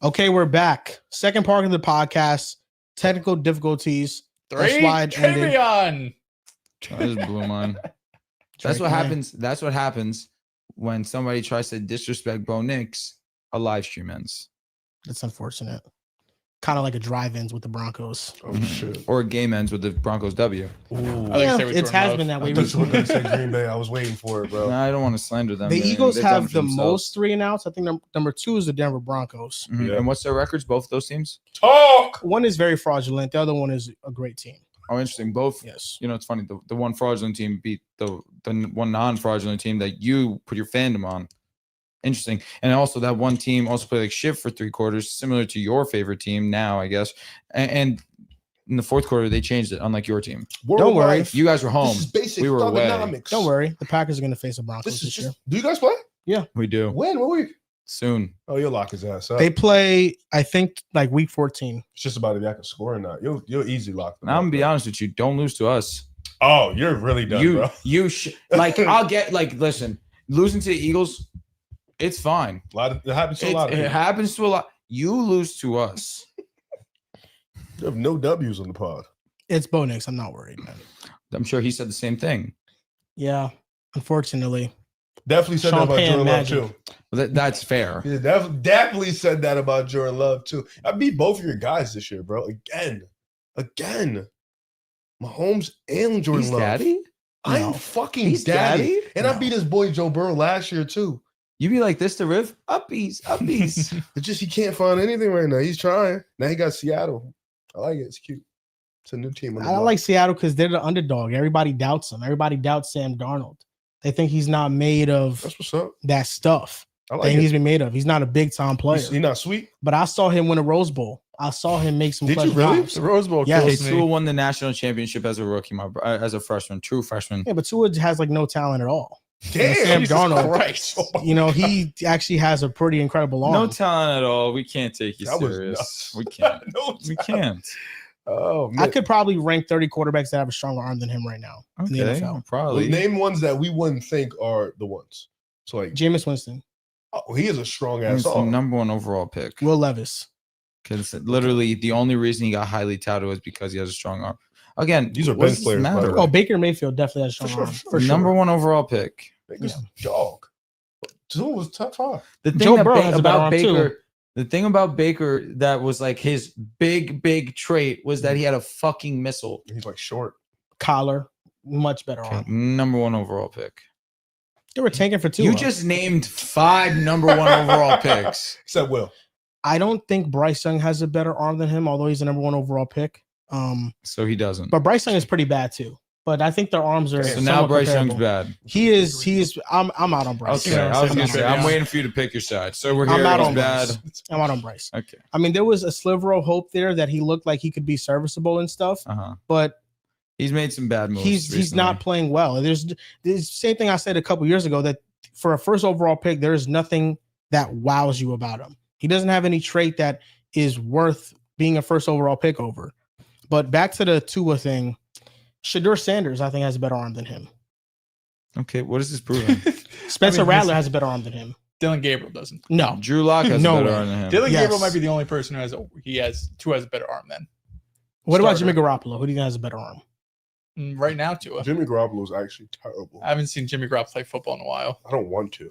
Okay, we're back. Second part of the podcast. Technical difficulties. That's 3 why it ended. Trivia. I just blew mine. That's what happens. That's what happens when somebody tries to disrespect Bo Nix. A live stream ends. That's unfortunate. Kind of like a drive-ins with the Broncos. Oh shit! Or a game ends with the Broncos W. Yeah, it has been that way. I thought you were going to say Green Bay. I was waiting for it, bro. No, I don't want to slander them. The Eagles They have talk for the themselves. most 3 and outs. I think number 2 is the Denver Broncos. Mhm. Yeah. And what's their records? Both of those teams? Talk. One is very fraudulent. The other one is a great team. Oh, interesting. Both. Yes. You know, it's funny. The one fraudulent team beat the one non-fraudulent team that you put your fandom on. Interesting. And also that one team also played like shit for 3 quarters, similar to your favorite team now, I guess. And in the 4th quarter, they changed it, unlike your team. Don't worry. You guys were home. This is basic We were away. thugonomics. Don't worry. The Packers are going to face the Broncos This is this year. just. Do you guys play? We do. When? What week? Soon. Oh, you'll lock his ass up. They play, I think, like week 14. It's just about if I can score or not. You'll easy lock them Now, I'm up, going to be bro. honest with you. Don't lose to us. Oh, you're really done, bro. I'll get, listen, losing to the Eagles, it's fine. It happens to a lot of It people. happens to a lot. You lose to us. You have no W's on the pod. It's Bo Nix. I'm not worried, man. I'm sure he said the same thing. Yeah, unfortunately. Definitely said that about Champagne Jordan Love, magic. too. Well, that's fair. Yeah, definitely said that about Jordan Love, too. I beat both of your guys this year, bro. Again. Mahomes and Jordan He's Love. daddy? I'm No. fucking He's daddy. daddy? And I No. beat his boy Joe Burrow last year, too. You be like this to Riv? Uppies. It's just he can't find anything right now. He's trying. Now he got Seattle. I like it. It's cute. It's a new team. on the I block. like Seattle because they're the underdog. Everybody doubts them. Everybody doubts Sam Darnold. They think he's not made of That's what's up. that stuff I that like he needs it. to be made of. He's not a big time player. He's not sweet. But I saw him win a Rose Bowl. I saw him make some Did you clutch really? drives. The Rose Bowl Yes. Okay, kills Tua me. won the national championship as a rookie, as a freshman, true freshman. Yeah, but Tua has like no talent at all. Damn. Sam Jesus Darnold. Christ. You know, he actually has a pretty incredible arm. No talent at all. We can't take you That was serious. nuts. We can't. No We talent. can't. Oh, man. I could probably rank 30 quarterbacks that have a stronger arm than him right now in the Okay, NFL. Well, probably. name ones that we wouldn't think are the ones. So, like, Jameis Winston, oh, he is a strong He's ass the arm. number 1 overall pick. Will Levis. Because literally the only reason he got highly touted was because he has a strong arm. Again, These are what bench does this players, by the matter? way. Oh, Baker Mayfield definitely has a For strong sure. arm. For Number sure. 1 overall pick. Niggas jog. Two was top 5. The thing Joe that Burrow has a better about arm, too. Baker, the thing about Baker that was like his big trait was that he had a fucking missile. He's like short. Collar, much better arm. Number 1 overall pick. They were tanking for 2. You just named 5 number 1 overall picks. Except Will. I don't think Bryce Young has a better arm than him, although he's the number 1 overall pick. So he doesn't. But Bryce Young is pretty bad too. But I think their arms are. So now somewhat Bryce comparable. Young's bad. He is. I'm out on Bryce. Okay, I was I'm gonna out say on I'm Bryce. waiting for you to pick your side. So we're I'm here. out He's on bad. Bryce. I'm out on Bryce. Okay. I mean, there was a sliver of hope there that he looked like he could be serviceable and stuff, but He's made some bad moves. he's recently. not playing well. There's the same thing I said a couple years ago that for a first overall pick, there is nothing that wows you about him. He doesn't have any trait that is worth being a first overall pick over. But back to the Tua thing, Shedeur Sanders, I think, has a better arm than him. Okay, what is this proving? Spencer I mean, Rattler has a better arm than him. Dylan Gabriel doesn't. No. Drew Lock has No a better way. arm than him. Dylan Yes. Gabriel might be the only person who has a better arm than. What about Starter. Jimmy Garoppolo? Who do you think has a better arm? Right now, Tua. Jimmy Garoppolo is actually terrible. I haven't seen Jimmy Garoppolo play football in a while. I don't want to.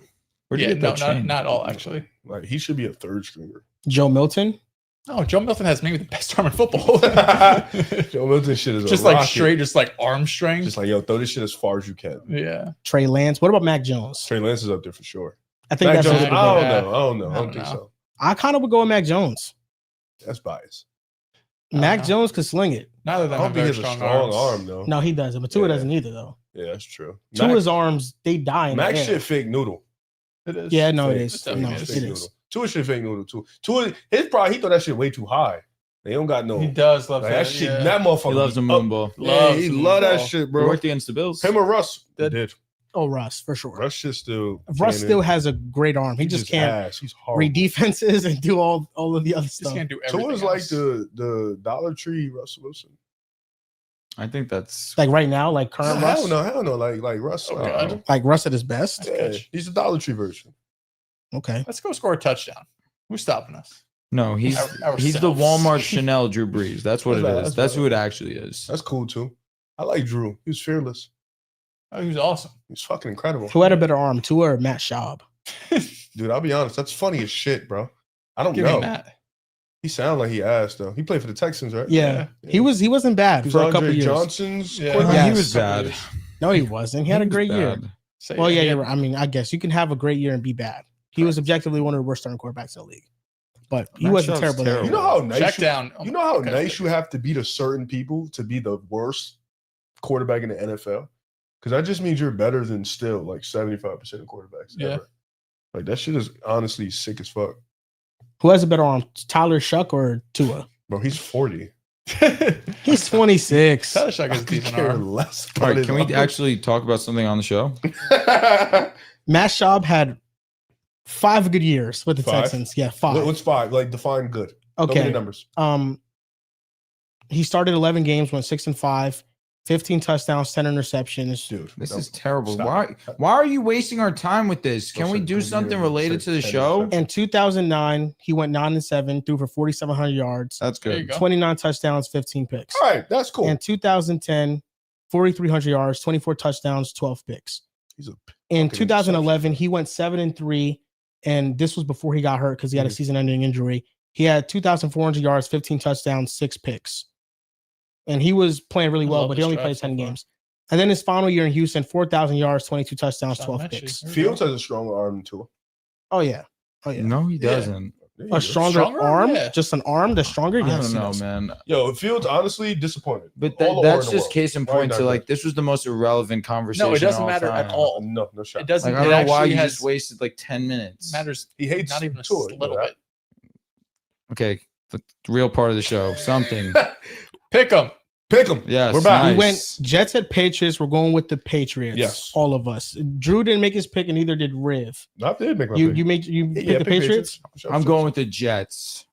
Where'd you Yeah, get no, that chain? not all actually. Like, he should be a third stringer. Joe Milton? No, Joe Milton has maybe the best arm in football. Joe Milton shit is Just a like rocket. straight, just like arm strength. Just like, yo, throw this shit as far as you can. Yeah. Trey Lance? What about Mac Jones? Trey Lance is up there for sure. I think Mac that's Jones, a I good don't pick. know. I don't know. I I don't don't think know. so. I kind of would go with Mac Jones. That's bias. Mac know. Jones could sling it. Neither of I them don't have think he very has a strong, strong arms. arm, though. No, he doesn't. But Tua Yeah. doesn't either, though. Yeah, that's true. Tua's arms, they die in Mac the air. shit fake noodle. It is. Yeah, no, it Fake. is. It No, is. it Fake is. noodle. Tua shit fake noodle too. Tua, his probably he thought that shit way too high. They don't got no. He does love Like, that. that shit. yeah. That motherfucker. He loves a up. moonball. Yeah, Loves he the love that moonball. shit, He bro. worked against the Bills. Him or Russ That- did. Oh, Russ, for sure. Russ shit still. Russ can't- still has a great arm. He just can't ass. He's horrible. read defenses and do all of the other Just stuff. can't do everything. Tua's like else. the Dollar Tree Russell Wilson. I think that's Like right now, like current I Russ. don't know. I don't know. Like Russ. Okay. I don't know. Like Russ at his best. Yeah, catch. he's the Dollar Tree version. Okay. Let's go score a touchdown. Who's stopping us? No, he's the Ourselves. Walmart Chanel Drew Brees. That's what it That's is. right, That's that's who it actually is. That's cool too. I like Drew. He was fearless. Oh, he was awesome. He was fucking incredible. Who had a better arm, Tua or Matt Schaub? Dude, I'll be honest. That's funny as shit, bro. I don't Give me know. that. He sounded like he asked though. He played for the Texans, right? Yeah. He wasn't bad He was for a couple Andre years. Johnson's Yeah. quarterback? Yeah. He was bad. No, he wasn't. He had a was great year. bad. So, Well, yeah, he you're had- right. I mean, I guess you can have a great year and be bad. He was objectively one of the worst starting quarterbacks in the league, but he Matt wasn't Schaub's terrible. terrible. You know how nice Check you, down. you know how Okay. nice you have to be to certain people to be the worst quarterback in the NFL? Because that just means you're better than still like 75% of quarterbacks. Yeah. Ever. Like that shit is honestly sick as fuck. Who has a better arm, Tyler Shuck or Tua? Bro, he's 40. He's 26. Tyler Shuck I is a could decent care arm. less. All right, about can we his actually talk about something on the show? arm. Matt Schaub had 5 good years with the 5? Texans. Yeah, 5. What's 5? Like define good. Tell me the Okay. numbers. He started 11 games, went 6-5, 15 touchdowns, 10 interceptions. Dude, This no, is terrible. stop. Why are you wasting our time with this? Can we Listen, do I'm something here related to to the say show? 10%. In 2009, he went 9-7, threw for 4,700 yards, That's There you good. go. 29 touchdowns, 15 picks. All right, that's cool. In 2010, 4,300 yards, 24 touchdowns, 12 picks. He's a In fucking 2011, exception. he went 7-3, and this was before he got hurt because he had a Mhm. season-ending injury. He had 2,400 yards, 15 touchdowns, 6 picks, and he was playing really I well. love But he this only draft played so 10 far. games. And then his final year in Houston, 4,000 yards, 22 touchdowns, Sean 12 Mechie. picks. There you Fields go. has a stronger arm than Tua. Oh yeah, oh yeah. No, he Yeah. doesn't. There you go. A stronger Stronger? arm, Yeah. just an arm that's stronger. I Yes, don't he know, does. man. Yo, Fields honestly disappointed. But All the that's ore in the just world. case in Why are you point not to like good? this was the most irrelevant conversation. No, it doesn't of all matter at time. all. No shot. It doesn't. Like I don't know why actually you has, just wasted like 10 minutes. matters. He hates Not even a Tua. you know little that? bit. Okay, the real part of the show. Something. Pick him. Pick him. Yes, We're back. nice. We went Jets at Patriots. We're going with the Patriots. Yes. all of us. Drew didn't make his pick, and neither did Riv. I did make my You pick. you picked the pick Patriots. Sure, I'm sure, going sure. with the Jets.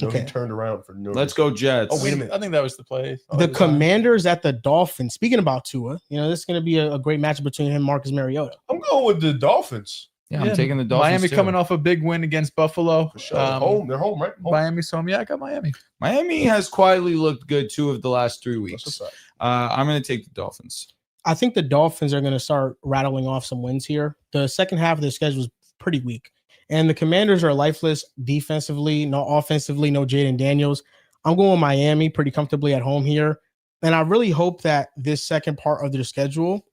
No, Okay. he turned around for no Let's reason. go Jets. Oh, wait a minute. I think that was the play. The Commanders at the Dolphins. Speaking about Tua, this is going to be a great match between him and Marcus Mariota. I'm going with the Dolphins. Yeah, I'm taking the Dolphins. Miami too. coming off a big win against Buffalo. For sure. Home. They're home, right? Home. Miami's home. Yeah, I got Miami. Miami has quietly looked good 2 of the last 3 That's weeks. what's up. I'm going to take the Dolphins. I think the Dolphins are going to start rattling off some wins here. The second half of their schedule is pretty weak, and the Commanders are lifeless defensively, no offensively, no Jaden Daniels. I'm going with Miami pretty comfortably at home here, and I really hope that this second part of their schedule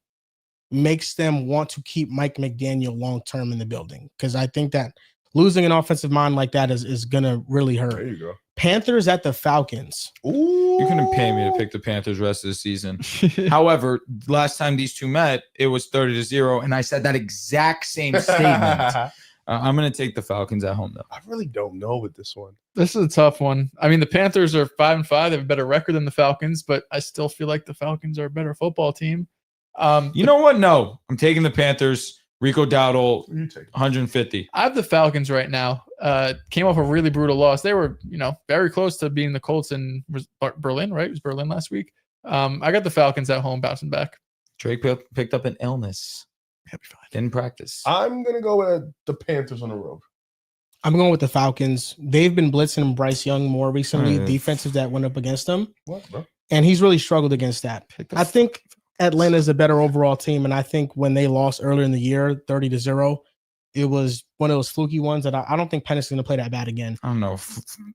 makes them want to keep Mike McDaniel long term in the building, because I think that losing an offensive mind like that is going to really There hurt. you go. Panthers at the Falcons. Ooh. You couldn't pay me to pick the Panthers rest of the season. However, last time these two met, it was 30-0, and I said that exact same statement. I'm going to take the Falcons at home, though. I really don't know with this one. This is a tough one. I mean, the Panthers are 5-5. They have a better record than the Falcons, but I still feel like the Falcons are a better football team. You know what? No, I'm taking the Panthers. Rico Dowdle, Who you take? 150. I have the Falcons right now. Came off a really brutal loss. They were, very close to beating the Colts in Berlin, right? It was Berlin last week. I got the Falcons at home bouncing back. Drake picked up an illness. He'll be fine. Didn't practice. I'm gonna go with the Panthers on the road. I'm going with the Falcons. They've been blitzing Bryce Young more recently, Right. defenses that went up against him, What, bro? and he's really struggled against that. Pick the I think Atlanta's a better overall team, and I think when they lost earlier in the year, 30-0, it was one of those fluky ones that I don't think Penix is going to play that bad again. I don't know.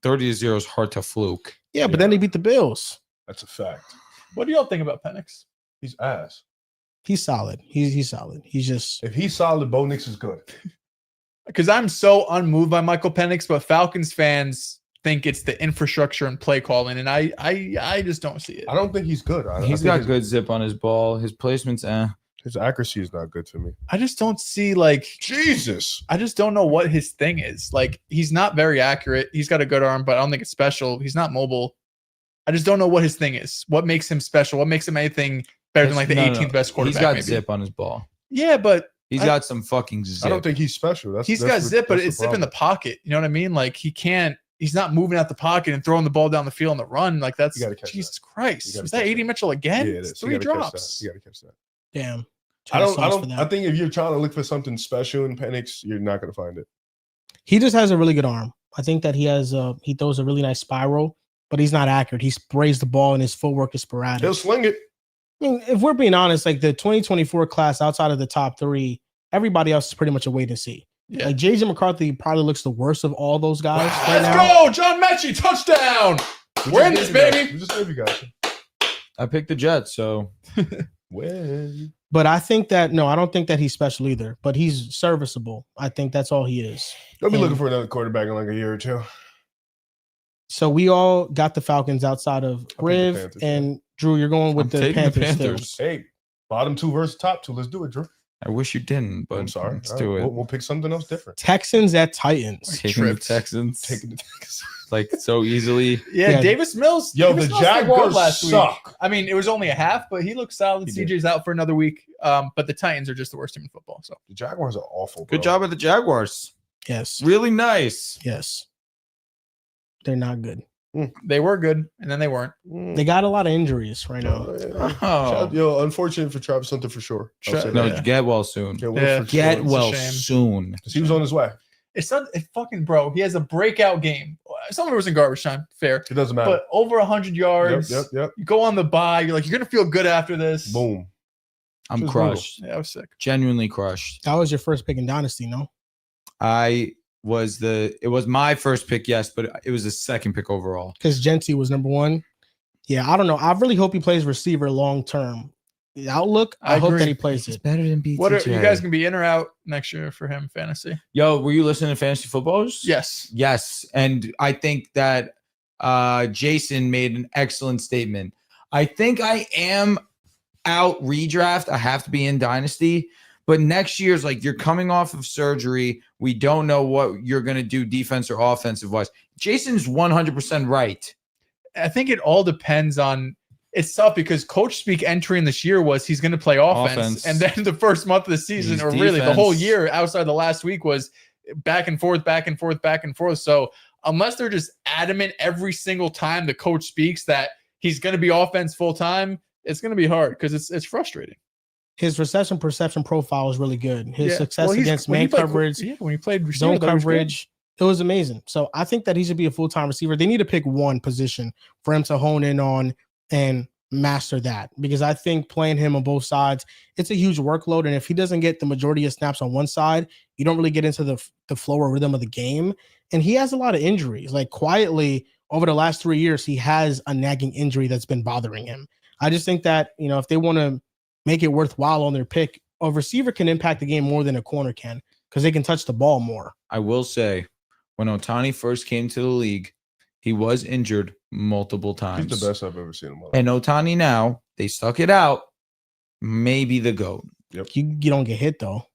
30-0 is hard to fluke. Yeah, but then they beat the Bills. That's a fact. What do y'all think about Penix? He's ass. He's solid. He's solid. He's just If he's solid, Bo Nix is good. Because I'm so unmoved by Michael Penix, but Falcons fans think it's the infrastructure and play calling, and I just don't see it. I don't think he's good. I He's think got his, good zip on his ball. His placement's His accuracy is not good to me. I just don't see like Jesus. I just don't know what his thing is. Like he's not very accurate. He's got a good arm, but I don't think it's special. He's not mobile. I just don't know what his thing is. What makes him special? What makes him anything better than like the 18th best quarterback? He's got maybe? zip on his ball. Yeah, but He's I- got some fucking zip. I don't think he's special. That's he's that's got the- zip, but that's it's zip in the problem. pocket. You know what I mean? Like he's not moving out the pocket and throwing the ball down the field on the run. Like that's You gotta catch Jesus You Christ. gotta Was that catch 80 that. Mitchell again? Yeah, it It's is. You 3 gotta catch drops. that. You gotta catch that. damn. I Sauce don't. for that. I think if you're trying to look for something special in Penix, you're not gonna find it. He just has a really good arm. I think that he throws a really nice spiral, but he's not accurate. He sprays the ball and his footwork is sporadic. He'll sling it. I mean, if we're being honest, like the 2024 class outside of the top 3, everybody else is pretty much a wait and see. Yeah. Like JJ McCarthy probably looks the worst of all those guys. Wow. Right Let's now. go, John Mechie, touchdown. We're in this, baby. We just maybe got you. I picked the Jets, so When? But I think that I don't think that he's special either. But he's serviceable. I think that's all he is. They'll be And- looking for another quarterback in like a year or two. So we all got the Falcons outside of the Riv Panthers, and Drew. You're going with I'm the taking the Panthers. Panthers. Still. Hey, bottom 2 versus top 2. Let's do it, Drew. I wish you didn't, but I'm sorry. let's All do right, it. We'll pick something else different. Texans at Titans. Taking the Tripped. Texans Taking the Texans. like so easily. Yeah. Davis Mills. Yo, Davis the Mills did well Jaguars last week. suck. I mean, it was only a half, but he looked solid. He did. CJ's out for another week. But the Titans are just the worst team in football. So The Jaguars are awful. Bro. Good job at the Jaguars. Yes. Really nice. Yes. They're not good. they were good, and then they weren't. They got a lot of injuries right now. Oh. Yo, unfortunate for Travis Hunter for sure. I'll say No, that. get well soon. Get well Yeah. for Get sure. well shame. soon. 'Cause he was on his way. It's not fucking bro. He has a breakout game. Some of it was in garbage time, fair, It doesn't matter. but over 100 yards. Yep. You go on the bye. You're gonna feel good after this. Boom. I'm Just crushed. Yeah, I was sick. Genuinely crushed. That was your first pick in Dynasty, no? It was my first pick, yes, but it was the second pick overall. Because Genty was number 1. Yeah, I don't know. I really hope he plays receiver long term. The outlook, I hope agree. that he plays It's it. better than BTJ. What are you guys gonna be in or out next year for him fantasy? Yo, were you listening to Fantasy Footballs? Yes. Yes. And I think that Jason made an excellent statement. I think I am out redraft. I have to be in Dynasty. But next year's like you're coming off of surgery. We don't know what you're going to do defense or offensive wise. Jason's 100% right. I think it all depends on. It's tough because coach speak entering this year was he's going to play offense, and then the first month of the season, He's or really the whole defense. year outside the last week, was back and forth, back and forth, back and forth. So unless they're just adamant every single time the coach speaks that he's going to be offense full time, it's going to be hard because it's frustrating. His reception perception profile is really good. His Yeah. success Well, against when he man played- coverage, yeah, when he played receiver, zone that was good. coverage, it was amazing. So I think that he should be a full-time receiver. They need to pick one position for him to hone in on and master that, because I think playing him on both sides, it's a huge workload. And if he doesn't get the majority of snaps on one side, you don't really get into the flow or rhythm of the game. And he has a lot of injuries. Like quietly over the last 3 years, he has a nagging injury that's been bothering him. I just think that, if they want to make it worthwhile on their pick, a receiver can impact the game more than a corner can because they can touch the ball more. I will say, when Ohtani first came to the league, he was injured multiple times. He's the best I've ever seen him. And Ohtani now, they stuck it out. Maybe the GOAT. You don't get hit though.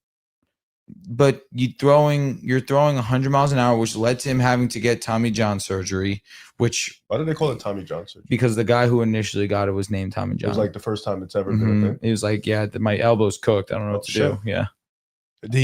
But you're throwing 100 miles an hour, which led to him having to get Tommy John surgery, which Why did they call it Tommy Johnson? because the guy who initially got it was named Tommy It John. was like the first time it's ever been a Mhm. thing. He was like, yeah, my elbow's cooked. I don't know what to shit. do. Yeah. Did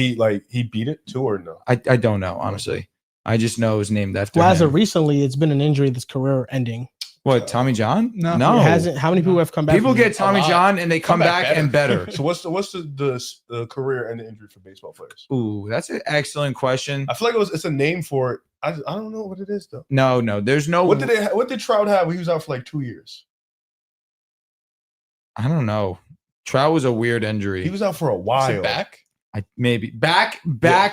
he beat it too or no? I don't know, honestly. I just know it was named after Well, as him. of recently, it's been an injury that's career ending. What, Tommy John? No. No. It hasn't. How many people have come back? People from get it? Tommy lot. John and they come back and better. So what's the career and the injury for baseball players? Ooh, that's an excellent question. I feel like it's a name for it. I don't know what it is though. No, there's no. What did Trout have when he was out for like 2 years? I don't know. Trout was a weird injury. He was out for a Is while. it back? Maybe back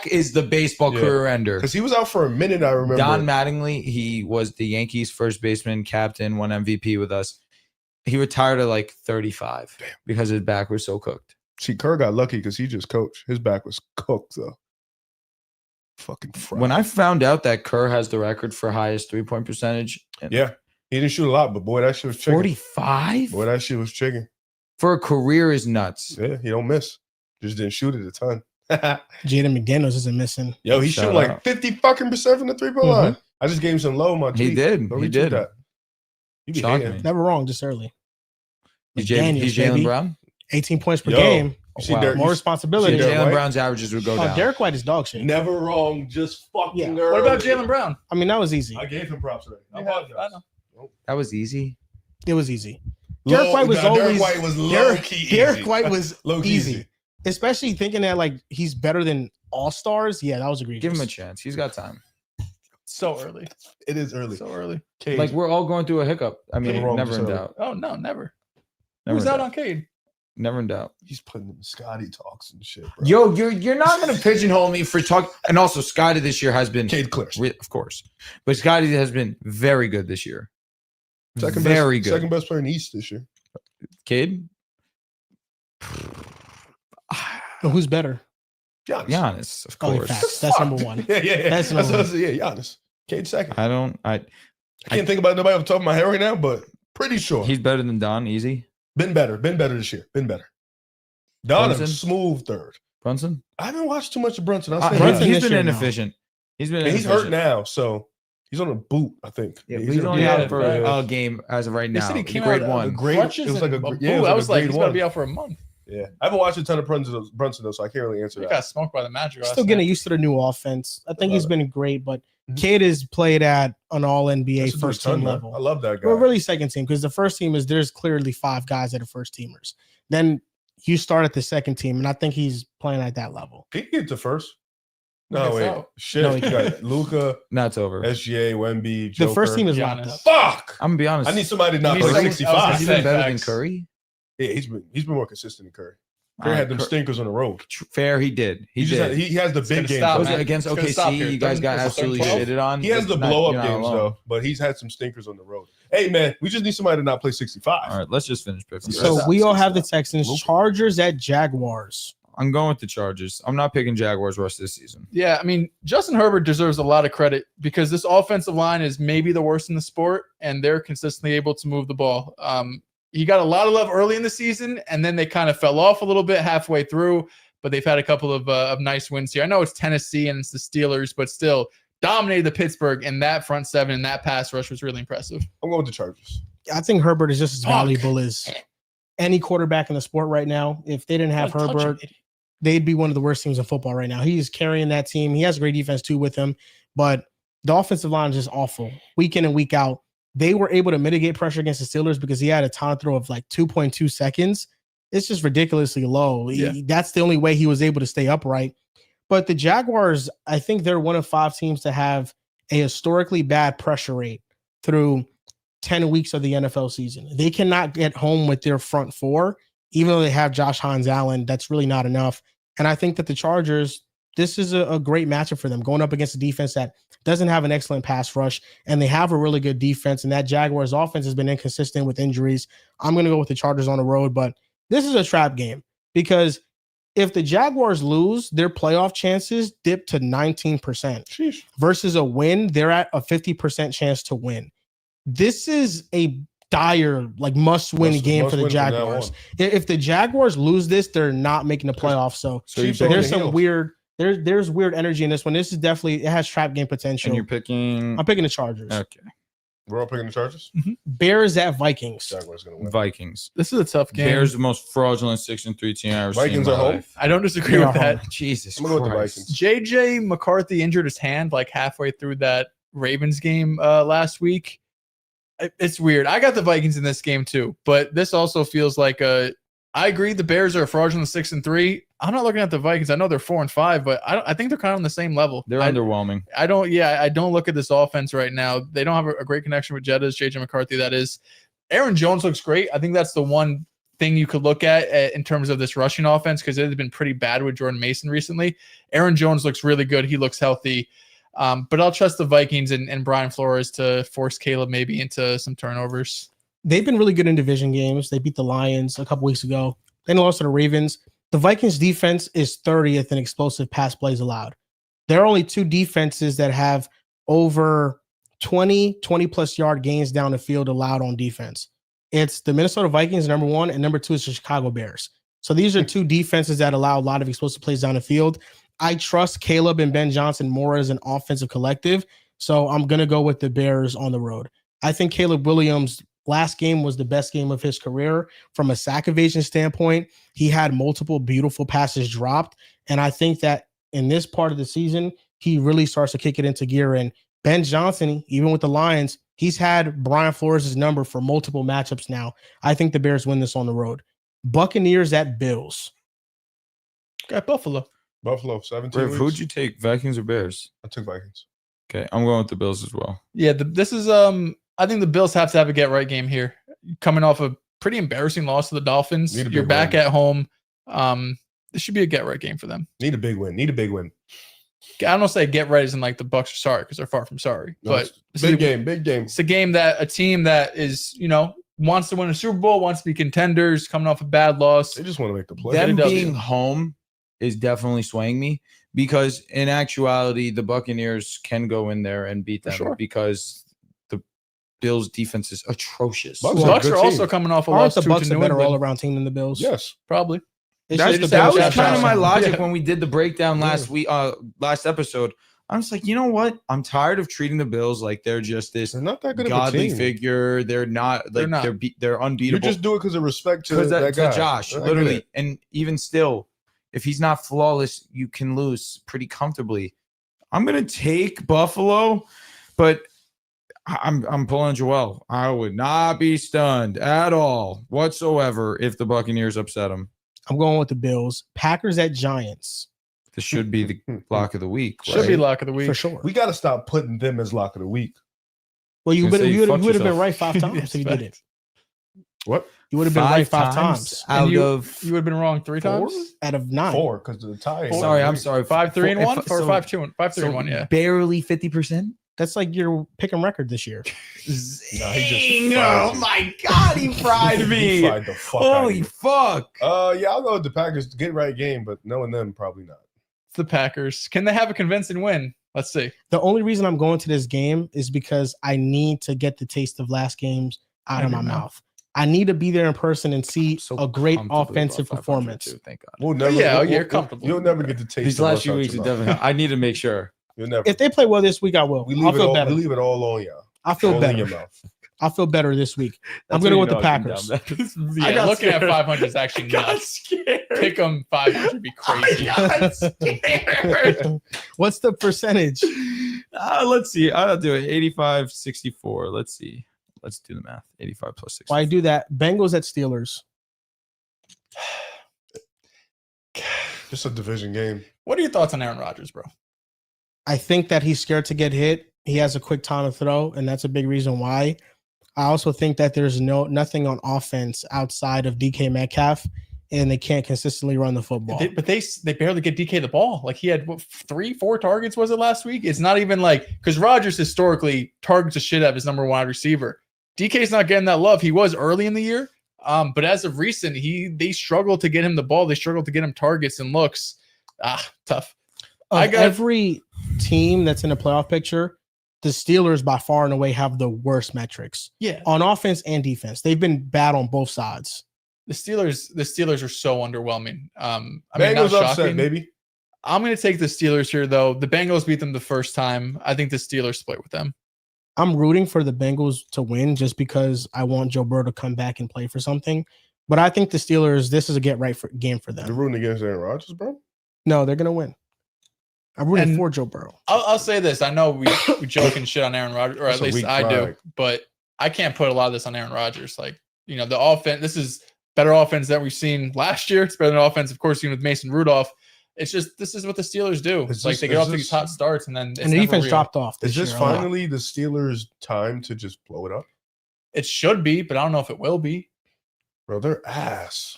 is the baseball Yeah. career ender. Because he was out for a minute, I remember. Don Mattingly, he was the Yankees' first baseman, captain, won MVP with us. He retired at like 35 because his back was so cooked. See, Kerr got lucky because he just coached. His back was cooked though. Fucking fried. When I found out that Kerr has the record for highest 3-point percentage, Yeah, he didn't shoot a lot, but boy, that shit was chicken. 45 Boy, that shit was chicken. for a career is nuts. Yeah, he don't miss. Just didn't shoot it a ton. Jaden McDaniels isn't missing. Yo, he Shout shoot like out. 50% from the 3-point line. I just gave him some low on my He tweet. did. Don't He retweet did. that. You be Shocked hating. me. Never wrong, just early. He's McDaniels, Jalen baby. Brown. 18 points per Yo, game. You see Wow. Derek- More you- responsibility. Derek Jalen White? Brown's averages would go down. Derek White is dog shit. Never wrong, just fucking Yeah. early. What about Jalen Brown? I mean, that was easy. I gave him props today. I Yeah, apologize. I know. That was easy. It was easy. Low- Derek White was nah, always Derek White was low-key Derek easy. White was Low-key easy. Especially thinking that like he's better than all stars. Yeah, that was egregious. Give him a chance. He's got time. So early. It is early. So early. Cade, Like we're all going through a hiccup. I mean, Never wrong, never in just early. doubt. Oh no, never. Never Who's in out doubt. on Cade? Never in doubt. he's putting them Scotty talks and shit, bro. Yo, you're not gonna pigeonhole me for talk. And also, Scotty this year has been, Cade clears. of course, but Scotty has been very good this year. Second very best, good. Second best player in the East this year. Kid. Who's better? Giannis. Giannis, of Only course. facts. That's number one. Yeah. That's That's number what I said. Yeah, Giannis. Cade second. I can't think about nobody off the top of my head right now, but pretty sure. he's better than Don. Easy. Been better this year. Been better. Don a Brunson? smooth third. Brunson. I haven't watched too much of Brunson. I'll say Brunson He's this been year, no. inefficient. He's been and he's inefficient. hurt now, so he's on a boot, I think. Yeah, he's he's on a only boot. out for a game as of right They now. said he came grade out one. a grade- Crutches it was like and a- a yeah, it boot. was I like was a like, grade he's about to one. be out for a month. Yeah, I haven't watched a ton of Brunson though, so I can't really answer He that. got smoked by the Magic. Still getting used to the new offense. I think he's love been great, but Mhm. Cade is played at an all NBA That's a first ton, team man. level. I love that guy. Well, really second team, because the first team is there's clearly 5 guys that are first teamers. Then you start at the second team, and I think he's playing at that level. He can get to first. No, Guess wait. so. Shit. No, he you got Luca, Now it's over. SGA, Wemby, Joker. The first team is Giannis. locked up. Fuck! I'm gonna be honest. I need somebody to not He's play like- 65. He's I been better than facts. Curry. Yeah, he's been more consistent than Curry. Curry All had right, them stinkers on the road. Fair, he did. He Just did. had- he has the It's big gonna games. stop, though. Was it man. against It's gonna stop OKC? here. You guys got Third- absolutely third- shitted on. He has the Not- blow you're up not games alone. though, but he's had some stinkers on the road. Hey man, we just need somebody to not play 65. All right, let's just finish picking. So Stop, we all stop, have the stop. Texans, Luka. Chargers at Jaguars. I'm going with the Chargers. I'm not picking Jaguars rest this season. Yeah, I mean, Justin Herbert deserves a lot of credit because this offensive line is maybe the worst in the sport, and they're consistently able to move the ball. He got a lot of love early in the season, and then they kind of fell off a little bit halfway through, but they've had a couple of nice wins here. I know it's Tennessee and it's the Steelers, but still dominated the Pittsburgh, and that front seven and that pass rush was really impressive. I'm going with the Chargers. I think Herbert is just as Fuck. valuable as any quarterback in the sport right now. If they didn't have Don't touch Herbert, him. they'd be one of the worst teams in football right now. He's carrying that team. He has a great defense too with him, but the offensive line is just awful week in and week out. They were able to mitigate pressure against the Steelers because he had a time throw of like 2.2 seconds. It's just ridiculously low. Yeah. That's the only way he was able to stay upright. But the Jaguars, I think they're one of 5 teams to have a historically bad pressure rate through 10 weeks of the NFL season. They cannot get home with their front 4, even though they have Josh Hines Allen. That's really not enough. And I think that the Chargers, this is a great matchup for them, going up against a defense that doesn't have an excellent pass rush, and they have a really good defense. And that Jaguars offense has been inconsistent with injuries. I'm going to go with the Chargers on the road, but this is a trap game because if the Jaguars lose, their playoff chances dip to 19%. Sheesh. Versus a win, they're at a 50% chance to win. This is a dire, like must-win game Must for the win from now Jaguars. on. If the Jaguars lose this, they're not making the playoffs. So So you're Chiefs are on picking, there's the some heels. weird, there's weird energy in this one. This is definitely, it has trap game potential. and you're picking. I'm picking the Chargers. Okay, We're all picking the Chargers. Bears at Vikings. Jaguars gonna win. Vikings. This is a tough game. Bears, the most fraudulent 6-3 team I've ever seen. Vikings in are my home? life. I don't disagree They with are that. home. Jesus I'm gonna go with the Christ. Vikings. JJ McCarthy injured his hand like halfway through that Ravens game last week. It's weird. I got the Vikings in this game too, but this also feels like I agree the Bears are fraudulent 6-3. I'm not looking at the Vikings. I know they're 4-5, but I think they're kind of on the same level. They're underwhelming. I don't look at this offense right now. They don't have a great connection with Jettas, JJ McCarthy. That is, Aaron Jones looks great. I think that's the one thing you could look at in terms of this rushing offense because it has been pretty bad with Jordan Mason recently. Aaron Jones looks really good. He looks healthy. But I'll trust the Vikings and Brian Flores to force Caleb maybe into some turnovers. They've been really good in division games. They beat the Lions a couple weeks ago. Then lost to the Ravens. The Vikings defense is 30th in explosive pass plays allowed. There are only 2 defenses that have over 20 plus yard gains down the field allowed on defense. It's the Minnesota Vikings, number 1, and number 2 is the Chicago Bears. So these are 2 defenses that allow a lot of explosive plays down the field. I trust Caleb and Ben Johnson more as an offensive collective. So I'm going to go with the Bears on the road. I think Caleb Williams' last game was the best game of his career from a sack evasion standpoint. He had multiple beautiful passes dropped. And I think that in this part of the season, he really starts to kick it into gear. And Ben Johnson, even with the Lions, he's had Brian Flores' number for multiple matchups now. I think the Bears win this on the road. Buccaneers at Bills. Got Buffalo. Buffalo 17. Who'd you take, Vikings or Bears? I took Vikings. Okay, I'm going with the Bills as well. Yeah, this is I think the Bills have to have a get right game here. Coming off a pretty embarrassing loss to the Dolphins. Need a big You're back win. at home. This should be a get right game for them. Need a big win. I don't say get right as in like the Bucks are sorry because they're far from sorry. No, But it's big game. It's a game that a team that is, wants to win a Super Bowl, wants to be contenders, coming off a bad loss. They just want to make the play. Them W. being home is definitely swaying me because in actuality, the Buccaneers can go in there and beat them because the Bills' defense is atrocious. Bucks Bucks good are team. also coming off a Aren't loss the to Bucks a New better England. all-around team than the Bills? Yes. Probably. It's just a That better was kind of my touchdown. logic Yeah. when we did the breakdown last episode. I was like, you know what? I'm tired of treating the Bills like they're just this They're not that good of a godly team. Figure. They're not like They're not. they're You unbeatable. just do it because of respect to Because that guy. to Josh, I get literally, it. and even still, if he's not flawless, you can lose pretty comfortably. I'm gonna take Buffalo, but I'm pulling Joel. I would not be stunned at all whatsoever if the Buccaneers upset him. I'm going with the Bills. Packers at Giants This should be the lock of the week. Should be right? lock of the week. for sure. We got to stop putting them as lock of the week. Well, you I was gonna say, would fuck have been yourself. right 5 times Yes, if you did it. What? You would have been right 5 times out And you- of. You would have been wrong 3 Four? times. out of 9. 4 because the tie. Sorry, I'm sorry. 5-3 and 1 or so- 5-2 5-3 and 1. Yeah. Barely 50%. That's like your picking record this year. No, he just Oh fried you. my god, he fried He me. fried the fuck out of Holy you. fuck. Yeah, I'll go with the Packers. Get right game, but knowing them, probably not. It's the Packers. Can they have a convincing win? Let's see. The only reason I'm going to this game is because I need to get the taste of last games out of my mouth. I need to be there in person and see So a great comfortably offensive above 500 performance. too, thank God. We'll never. Yeah, we'll- you're we'll- comfortable. You'll never get the taste. These of last us few out weeks, your are mouth. definitely. I need to make sure. You'll never. If they play well this week, I will. we I'll leave it feel all. better. We leave it all on y'all. I'll feel All in your better. mouth. I'll feel better this week. I'm That's gonna go when with the you know I can Packers. dumb Yeah, got looking at scared. 500 is actually I got nuts. scared. Pick them 500 would be crazy. got scared. What's the percentage? Let's see. I'll do it. 85-64. Let's see. Let's do the math. 85 plus 60. Why do that? Bengals at Steelers. Just a division game. What are your thoughts on Aaron Rodgers, bro? I think that he's scared to get hit. He has a quick time to throw, and that's a big reason why. I also think that there's nothing on offense outside of DK Metcalf, and they can't consistently run the football. But they barely get DK the ball. Like he had 3-4 targets, was it last week? It's not even like because Rodgers historically targets the shit out of his number 1 wide receiver. DK's not getting that love. He was early in the year, but as of recent, they struggled to get him the ball. They struggled to get him targets and looks. Tough. Of every team that's in the playoff picture, the Steelers by far and away have the worst metrics Yeah, on offense and defense. They've been bad on both sides. the Steelers are so underwhelming. I mean, not Bengals upset, shocking. baby. I'm going to take the Steelers here, though. The Bengals beat them the first time. I think the Steelers split with them. I'm rooting for the Bengals to win just because I want Joe Burrow to come back and play for something. But I think the Steelers, this is a get right game for You're them. rooting against Aaron Rodgers, bro. No, they're gonna win. I'm rooting And- for Joe Burrow. I'll say this. I know we joke and shit on Aaron Rodgers, or That's at a least weak I do, pride. but I can't put a lot of this on Aaron Rodgers. Like, the offense, this is better offense than we've seen last year. It's better than offense, of course, even with Mason Rudolph. It's just, this is what the Steelers do. Is Like this- they get is off to these this- hot starts and then it's And the never defense real. dropped off. Is this year a lot. finally the Steelers' time to just blow it up, It should be, but I don't know if it will be. bro? They're ass.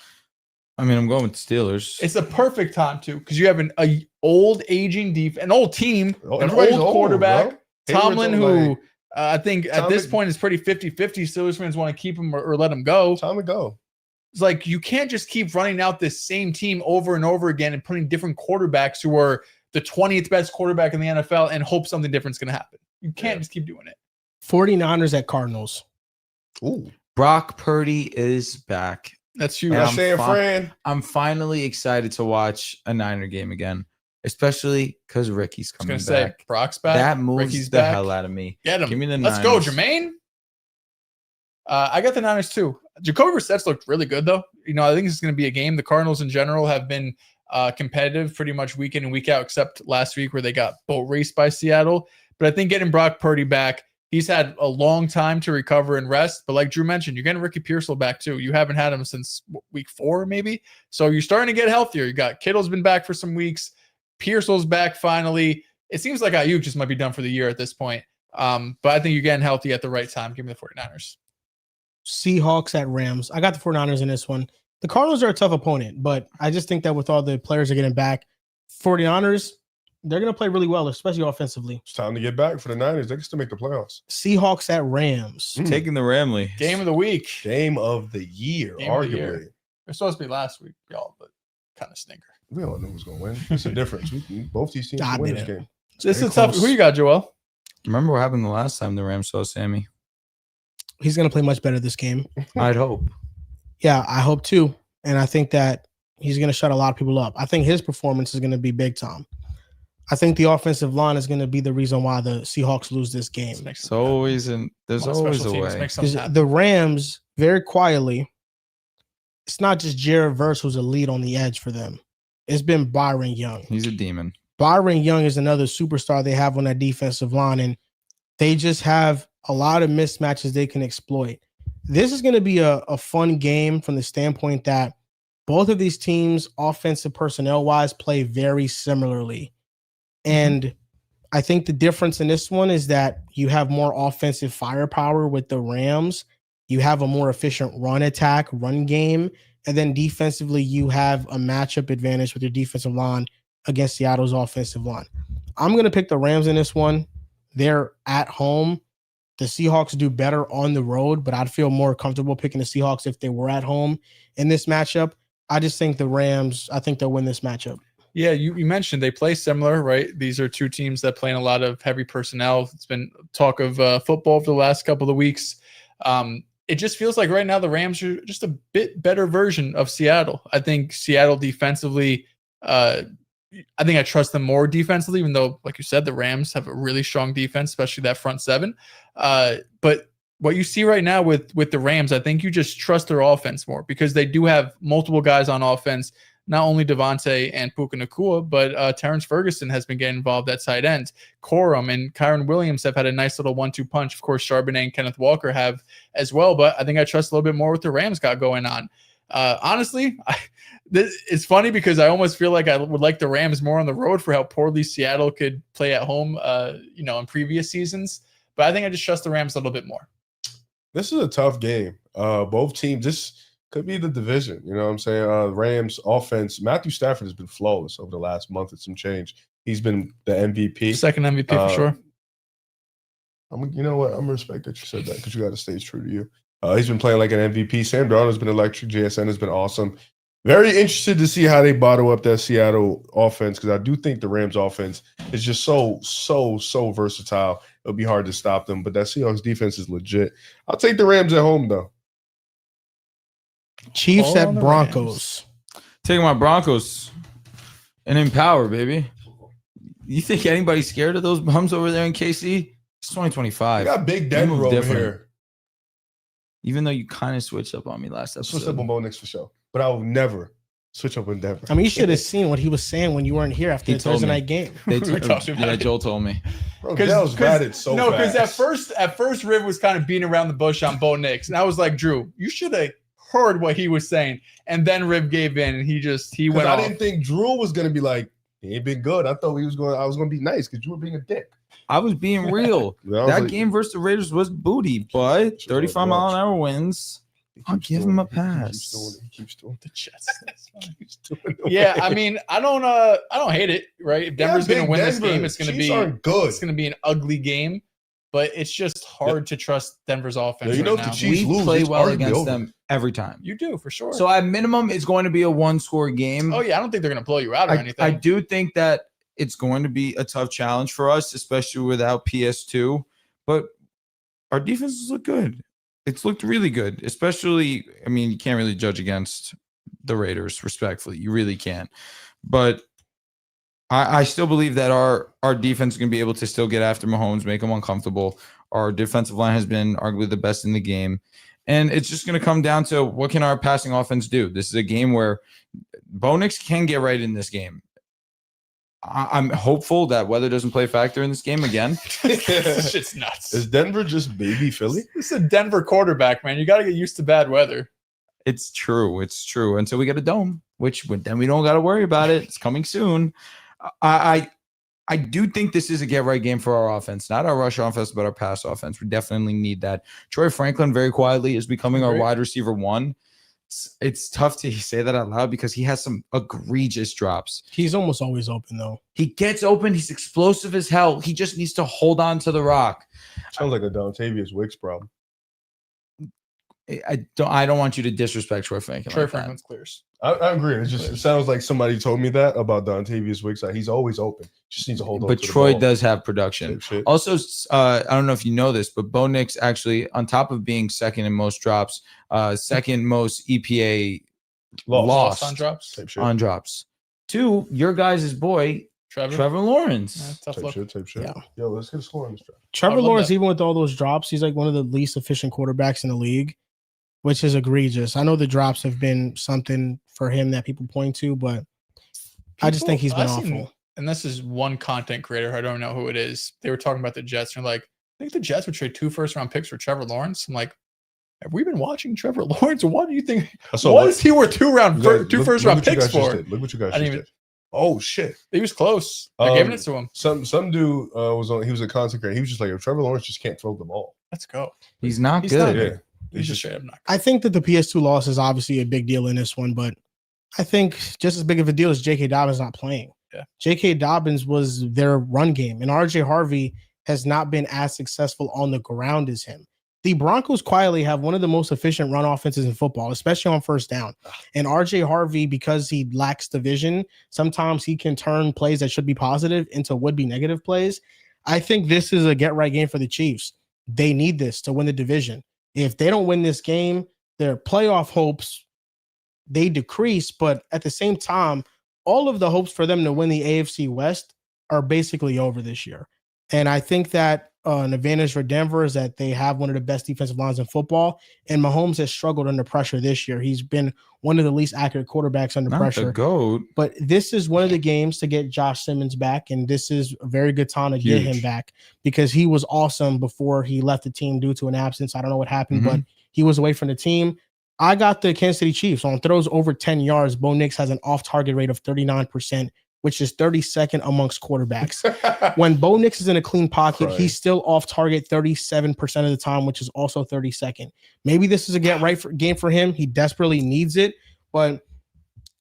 I mean, I'm going with the Steelers. It's the perfect time to, because you have an old aging an old team, an Everybody's old old, quarterback, bro. Tomlin, Hayward's who like, I think at this Tomlin- point is pretty 50-50. Steelers fans want to keep him or let him go. time to go. It's like you can't just keep running out this same team over and over again and putting different quarterbacks who are the 20th best quarterback in the NFL and hope something different's going to happen. You can't just keep doing it. 49ers at Cardinals. Ooh, Brock Purdy is back. That's huge. Yeah, I'm I'm saying, fine. Fran. I'm finally excited to watch a Niner game again, especially because Ricky's I was going coming to say, back. Brock's back. That moves Ricky's the back. hell out of me. Get him. Give me the Let's go, Niners. Jermaine. I got the Niners too. Jacoby Brissett's looked really good though. I think this is going to be a game. The Cardinals in general have been competitive pretty much week in and week out, except last week where they got boat raced by Seattle. But I think getting Brock Purdy back, he's had a long time to recover and rest. But like Drew mentioned, you're getting Ricky Pearsall back too. You haven't had him since week 4 maybe. So you're starting to get healthier. You got Kittle's been back for some weeks. Pearsall's back finally. it seems like Ayuk just might be done for the year at this point. But I think you're getting healthy at the right time. Give me the 49ers. Seahawks at Rams. I got the 49ers in this one. The Cardinals are a tough opponent, but I just think that with all the players are getting back, 49ers, they're going to play really well, especially offensively. It's time to get back for the Niners. They can still make the playoffs. Seahawks at Rams. Taking the Ramley. Game of the week. Game of the year, Game of the arguably. year. It was supposed to be last week, y'all, but kind of stinker. We all knew who was going to win. It's a difference. Both these teams can win this game. This very is tough. close. Who you got, Joel? Remember what happened the last time the Rams saw Sammy? He's going to play much better this game. I'd hope. Yeah, I hope too. And I think that he's going to shut a lot of people up. I think his performance is going to be big time. I think the offensive line is going to be the reason why the Seahawks lose this game. There's always a way. Because the Rams, very quietly, it's not just Jared Verse who's a lead on the edge for them. It's been Byron Young. He's a demon. Byron Young is another superstar they have on that defensive line, and they just have a lot of mismatches they can exploit. This is going to be a fun game from the standpoint that both of these teams, offensive personnel-wise, play very similarly. And I think the difference in this one is that you have more offensive firepower with the Rams. You have a more efficient run game. And then defensively, you have a matchup advantage with your defensive line against Seattle's offensive line. I'm going to pick the Rams in this one. They're at home. The Seahawks do better on the road, but I'd feel more comfortable picking the Seahawks if they were at home in this matchup. I just think the Rams, I think they'll win this matchup. Yeah, you mentioned they play similar, right? These are two teams that play in a lot of heavy personnel. It's been talk of football for the last couple of weeks. It just feels like right now the Rams are just a bit better version of Seattle. I think Seattle defensively, I think I trust them more defensively, even though, like you said, the Rams have a really strong defense, especially that front seven. But what you see right now with the Rams, I think you just trust their offense more because they do have multiple guys on offense. Not only Devontae and Puka Nacua, but Terrence Ferguson has been getting involved at tight end. Corum and Kyron Williams have had a nice little 1-2 punch. Of course, Charbonnet and Kenneth Walker have as well, but I think I trust a little bit more what the Rams got going on. Honestly, it's funny because I almost feel like I would like the Rams more on the road for how poorly Seattle could play at home, in previous seasons. But I think I just trust the Rams a little bit more. This is a tough game. Both teams, this could be the division. You know what I'm saying? Rams offense, Matthew Stafford has been flawless over the last month and some change. He's been the MVP. Second MVP for sure. You know what? I'm respect that you said that because you got to stay true to you. He's been playing like an MVP. Sam Darnold has been electric. JSN has been awesome. Very interested to see how they bottle up that Seattle offense because I do think the Rams offense is just so versatile. It'll be hard to stop them, but that Seahawks defense is legit. I'll take the Rams at home, though. Chiefs at Broncos. Taking my Broncos and in power, baby. You think anybody's scared of those bums over there in KC? It's 2025. We got Big Denver over here. Even though you kind of switched up on me last episode. Switched up on Bo Nix for sure. But I will never switch up on Denver. I mean, you should have seen what he was saying when you weren't here after the Thursday night game. Joel told me. Bro, that was batted so fast. No, because at first Riv was kind of beating around the bush on Bo Nix. And I was like, Drew, you should have heard what he was saying. And then Riv gave in and he went off. I didn't think Drew was going to be like, he ain't been good. I thought I was going to be nice because you were being a dick. I was being real. That game versus the Raiders was booty, but 35 mile an hour wins. I'll give him a pass. He keeps doing the Jets. Yeah, I mean, I don't hate it, right? If Denver's going to win this game, it's going to be good. It's going to be an ugly game, but it's just hard to trust Denver's offense. You know, right now. We play well against them every time. You do, for sure. So at minimum, it's going to be a one-score game. Oh yeah, I don't think they're going to blow you out or anything. I do think that it's going to be a tough challenge for us, especially without PS2. But our defenses look good. It's looked really good, especially, I mean, you can't really judge against the Raiders, respectfully. You really can't. But I still believe that our defense is going to be able to still get after Mahomes, make him uncomfortable. Our defensive line has been arguably the best in the game. And it's just going to come down to what can our passing offense do? This is a game where Bo Nix can get right in this game. I'm hopeful that weather doesn't play a factor in this game again. This shit's nuts. Is Denver just baby Philly? This is a Denver quarterback, man. You got to get used to bad weather. It's true. It's true. Until we get a dome, which then we don't got to worry about it. It's coming soon. I I do think this is a get right game for our offense, not our rush offense, but our pass offense. We definitely need that. Troy Franklin very quietly is becoming our wide receiver 1. It's tough to say that out loud because he has some egregious drops. He's almost always open though. He gets open. He's explosive as hell. He just needs to hold on to the rock. Sounds like a Dontavius Wicks problem. I don't want you to disrespect Troy Franklin. Troy Franklin's clears. I agree. It sounds like somebody told me that about Dontavius Wicks. He's always open. Just needs to hold on. But to Troy the ball. does have production. Also, I don't know if you know this, but Bo Nix actually, on top of being second in most drops, second most EPA lost on drops. To your guys' boy, Trevor Lawrence. Type shit. Yeah. Yo, let's get a score on this drive. Trevor Lawrence, even with all those drops, he's like one of the least efficient quarterbacks in the league, which is egregious. I know the drops have been something for him that people point to, but I just think he's been awful. And this is one content creator. I don't know who it is. They were talking about the Jets. And they're like, I think the Jets would trade 2 first-round picks for Trevor Lawrence. I'm like, have we been watching Trevor Lawrence? What do you think? What is he worth 2 first-round picks for? Look what you guys did. Oh shit! He was close. I gave it to him. Some dude he was a content creator. He was just like, if Trevor Lawrence just can't throw the ball. Let's go. He's not good. Yeah. He's just straight up not good. I think that the PS2 loss is obviously a big deal in this one, but I think just as big of a deal as J.K. Dobbins not playing. Yeah. J.K. Dobbins was their run game, and R.J. Harvey has not been as successful on the ground as him. The Broncos quietly have one of the most efficient run offenses in football, especially on first down. And R.J. Harvey, because he lacks the vision, sometimes he can turn plays that should be positive into would-be negative plays. I think this is a get-right game for the Chiefs. They need this to win the division. If they don't win this game, their playoff hopes, they decrease. But at the same time, all of the hopes for them to win the AFC West are basically over this year. And I think that an advantage for Denver is that they have one of the best defensive lines in football. And Mahomes has struggled under pressure this year. He's been one of the least accurate quarterbacks under pressure. The GOAT. But this is one of the games to get Josh Simmons back. And this is a very good time to get him back because he was awesome before he left the team due to an absence. I don't know what happened, but he was away from the team. I got the Kansas City Chiefs on throws over 10 yards. Bo Nix has an off-target rate of 39%, which is 32nd amongst quarterbacks. When Bo Nix is in a clean pocket, he's still off-target 37% of the time, which is also 32nd. Maybe this is a get-right game for him. He desperately needs it, but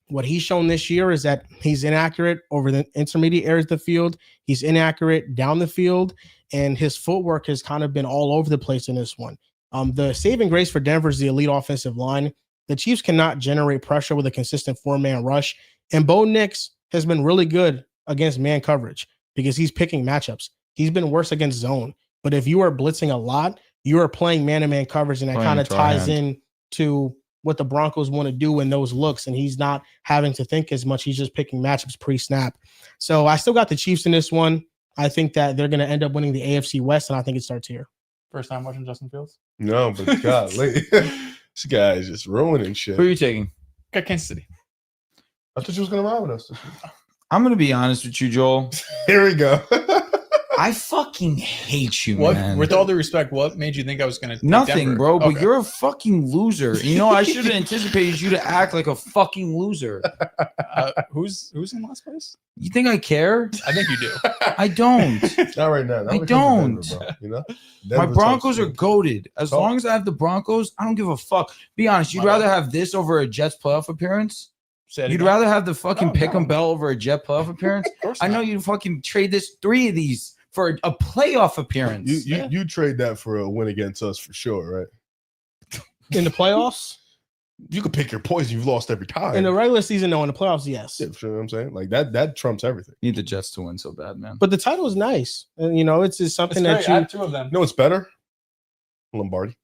what he's shown this year is that he's inaccurate over the intermediate areas of the field. He's inaccurate down the field, and his footwork has kind of been all over the place in this one. The saving grace for Denver is the elite offensive line. The Chiefs cannot generate pressure with a consistent 4-man rush, and Bo Nix has been really good against man coverage because he's picking matchups. He's been worse against zone. But if you are blitzing a lot, you are playing man-to-man coverage, and that kind of ties in to what the Broncos want to do in those looks, and he's not having to think as much. He's just picking matchups pre-snap. So I still got the Chiefs in this one. I think that they're going to end up winning the AFC West, and I think it starts here. First time watching Justin Fields? No, but golly. This guy is just ruining shit. Who are you taking? Got Kansas City. I thought you was going to ride with us. I'm going to be honest with you, Joel. Here we go. I fucking hate you, what, man. With all due respect, what made you think I was going to Nothing, Denver? bro, but you're a fucking loser. You know, I should have anticipated you to act like a fucking loser. Who's in last place? You think I care? I think you do. I don't. Not right now. I don't. Denver, you know? My Broncos are goated. As long as I have the Broncos, I don't give a fuck. Be honest, you'd rather have this over a Jets playoff appearance? You'd rather have the fucking pick'em bell over a Jet playoff appearance? I know you'd fucking trade 3 of these for a playoff appearance. You trade that for a win against us for sure, right? In the playoffs? You could pick your poison. You've lost every time. In the regular season, no. In the playoffs, yes. Yeah, you know what I'm saying? Like that trumps everything. Need the Jets to win so bad, man. But the title is nice. And, you know, it's just something that you... I have 2 of them. No, it's better. Lombardi.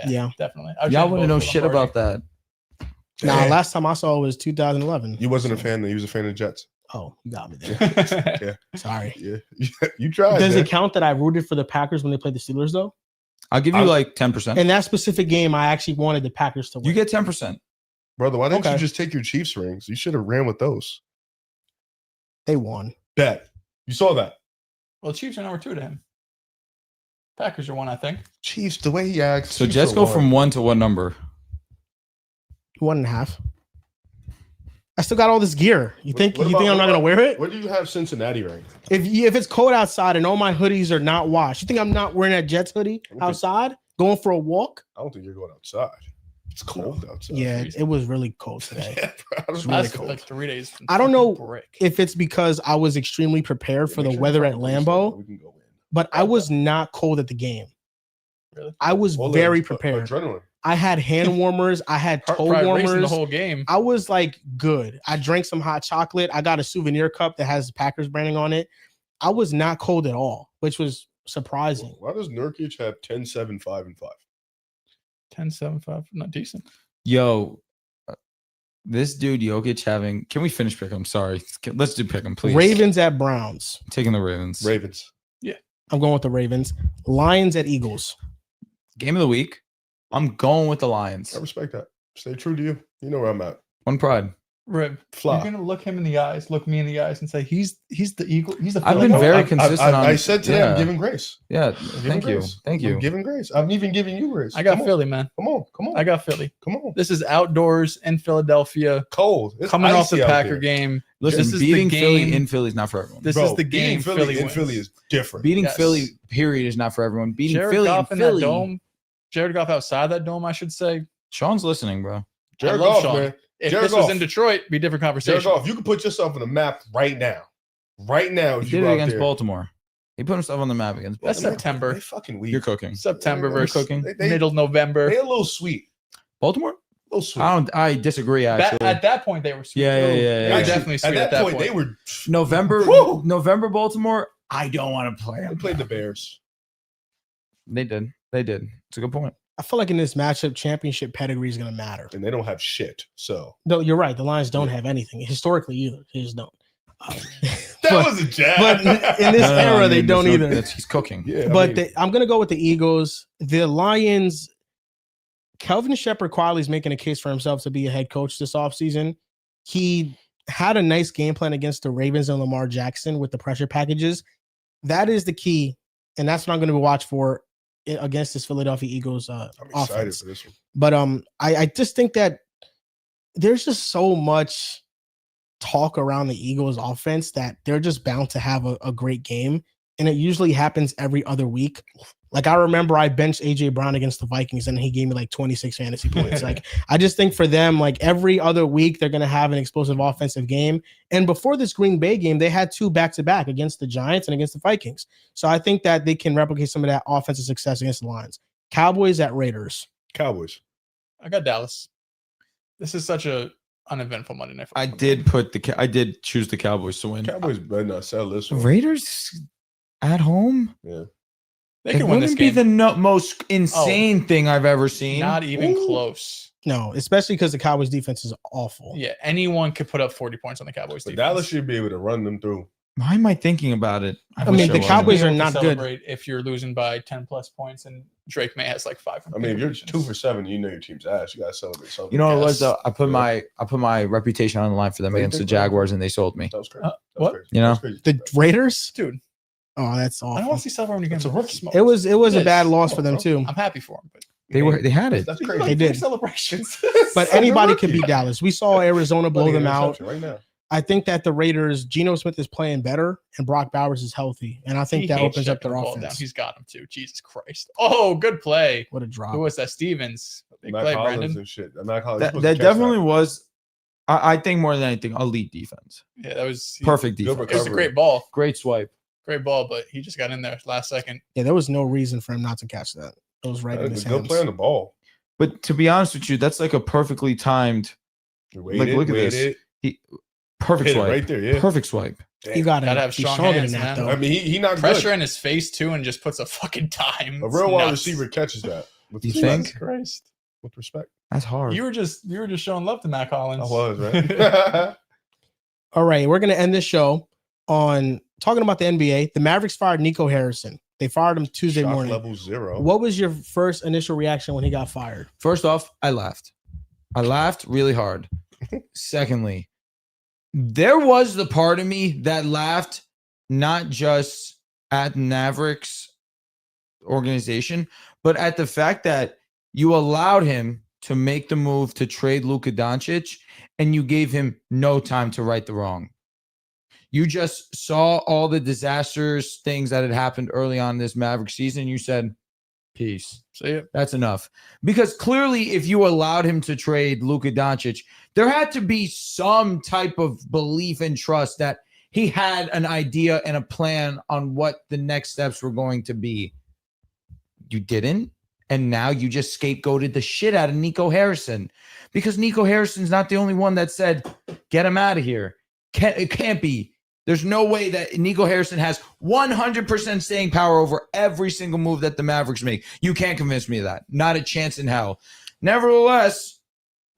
Yeah. Definitely. Y'all wouldn't know shit about that. Nah, last time I saw it was 2011. You wasn't a fan. You was a fan of the Jets. Oh, you got me there. Yeah. Sorry. Yeah. You tried. Does it count that I rooted for the Packers when they played the Steelers, though? I'll give you like 10%. In that specific game, I actually wanted the Packers to win. You get 10%. Brother, why didn't you just take your Chiefs rings? You should have ran with those. They won. Bet. You saw that. Well, Chiefs are number 2 to him. Packers are 1, I think. Chiefs, the way he acts. So Jets go from 1 to what number? 1.5. I still got all this gear. You think I'm not gonna wear it? Where do you have Cincinnati ranked? If it's cold outside and all my hoodies are not washed, you think I'm not wearing that Jets hoodie outside, going for a walk? I don't think you're going outside. It's cold outside. Yeah, it was really cold today. Yeah, bro, It's really cold. Like 3 days. I don't know if it's because I was extremely prepared for the weather at Lambeau, but I was not cold at the game. Really? I was very prepared. Adrenaline. I had hand warmers. I had toe Probably racing warmers. the whole game. I was like good. I drank some hot chocolate. I got a souvenir cup that has Packers branding on it. I was not cold at all, which was surprising. Why does Nurkic have 10-7, 5-5? 10-7-5, not decent. Yo, this dude Jokic having. Can we finish pick 'em? Sorry, let's do pick 'em, please. Ravens at Browns. Taking the Ravens. Ravens. I'm going with the Ravens. Lions at Eagles. Game of the week. I'm going with the Lions. I respect that. Stay true to you. You know where I'm at. One pride. Rib, Fly. you're gonna look him in the eyes, look me in the eyes, and say he's the Eagle. He's the. I've been Philadelphia. very consistent. I said today I'm giving grace. Yeah, I'm thank giving you. grace. Thank I'm you. giving grace. I'm even giving you grace. I got Come on. Philly, man. Come on. Come on. I got Philly. Come on. This is outdoors in Philadelphia, Cold. It's coming off the icy out Packer there. game. Listen, This is the beating Philly game- in Philly is not for everyone. This Bro, is the beating game. Philly in wins. Philly is different. Beating Yes. Philly, period, is not for everyone. Beating Jared Philly Goff in in Philly. that dome. Jared Goff outside that dome, I should say. Sean's listening, bro. Jared I love Goff, Sean. man. If Jared this was Goff. in Detroit, be a different conversation. Jared Goff, you can put yourself on the map right now. Right now, He if did you it out against there. Baltimore. He put himself on the map against That's Baltimore. September. They fucking weak. You're cooking. September They're versus cooking. middle November. They a little sweet. Baltimore? A little sweet. I disagree, actually. At that point, they were sweet. Yeah, yeah, They yeah, were yeah. Actually, definitely sweet at that point. They were. November, Woo! November, Baltimore. I don't want to play They them. played the Bears. They did. They did. It's a good point. I feel like in this matchup, championship pedigree is going to matter. And they don't have shit. So No, you're right. The Lions don't have anything historically either. They just don't. that But- was a jab. but in this era, they don't either. He's cooking. yeah, But I'm going to go with the Eagles. The Lions, Kelvin Shepard quietly is making a case for himself to be a head coach this offseason. He had a nice game plan against the Ravens and Lamar Jackson with the pressure packages. That is the key. And that's what I'm going to watch for against this Philadelphia Eagles I'm excited offense. for this one. But I just think that there's just so much talk around the Eagles offense that they're just bound to have a great game. And it usually happens every other week. Like I remember I benched AJ Brown against the Vikings and he gave me like 26 fantasy points. Like I just think for them, like every other week, they're going to have an explosive offensive game. And before this Green Bay game, they had 2 back-to-back against the Giants and against the Vikings. So I think that they can replicate some of that offensive success against the Lions. Cowboys at Raiders. Cowboys. I got Dallas. This is such a uneventful Monday night. I did choose the Cowboys to win. Cowboys better not sell this one. Raiders at home? Yeah. They It can win this wouldn't be game. the most insane thing I've ever seen. Not even Ooh. close. No, especially because the Cowboys defense is awful. Yeah, anyone could put up 40 points on the Cowboys. But defense. Dallas should be able to run them through. Why am I thinking about it? I wish mean, the wasn't. Cowboys are Be able to not good. celebrate if you're losing by 10 plus points and Drake May has like 5. I mean, if you're 2 for 7, you know your team's ass. You got to celebrate something. You know what it was Yes. though? I put my reputation on the line for them What do you against the think about it? Jaguars, and they sold me. That was crazy. Uh, That was what? crazy. You That know? was crazy. The Raiders? Dude, Oh, that's I don't awful. want to see celebrating against That's a rookie. smoke. It was a It bad is. loss for them Bro. too. I'm happy for him, but They had it. That's you crazy. like They did. celebrations. But So anybody rookie. could beat Dallas. We saw Arizona blow Bloody them out. interception right now. I think that the Raiders, Geno Smith is playing better and Brock Bowers is healthy. And I think He that hates opens up checking their the ball down. offense. He's got him too. Jesus Christ. Oh, good play. What a drop. Who was that? Stevens. Big Matt play, Collins Brandon. and shit. Matt Collins. That definitely was. I think more than anything, elite defense. Yeah, that was Perfect Good defense. It was a recovery. great ball. Great swipe. Great ball, but he just got in there last second. Yeah, there was no reason for him not to catch that. It was right in his Good hands. play on the ball. But to be honest with you, that's like a perfectly timed, Waited, look at this. waited, perfect hit it swipe. right there. Yeah. Perfect swipe. You gotta Gotta have be strong stronger hands, than that, man. though. I mean, he not Pressure good. in his face too, and just puts a fucking dime. A real It's wide nuts. receiver catches that. With You respect. think? Jesus Christ. With respect. That's hard. You were just showing love to Matt Collins. I was, right? All right, we're gonna end this show on talking about the NBA. The Mavericks fired Nico Harrison. They fired him Tuesday Shock morning. level 0. What was your first initial reaction when he got fired? First off, I laughed. I laughed really hard. Secondly, there was the part of me that laughed not just at Mavericks organization, but at the fact that you allowed him to make the move to trade Luka Doncic, and you gave him no time to right the wrong. You just saw all the disastrous things that had happened early on in this Maverick season. And you said, peace. See it. That's enough. Because clearly, if you allowed him to trade Luka Doncic, there had to be some type of belief and trust that he had an idea and a plan on what the next steps were going to be. You didn't. And now you just scapegoated the shit out of Nico Harrison, because Nico Harrison's not the only one that said, get him out of here. It can't be. There's no way that Nico Harrison has 100% staying power over every single move that the Mavericks make. You can't convince me of that. Not a chance in hell. Nevertheless,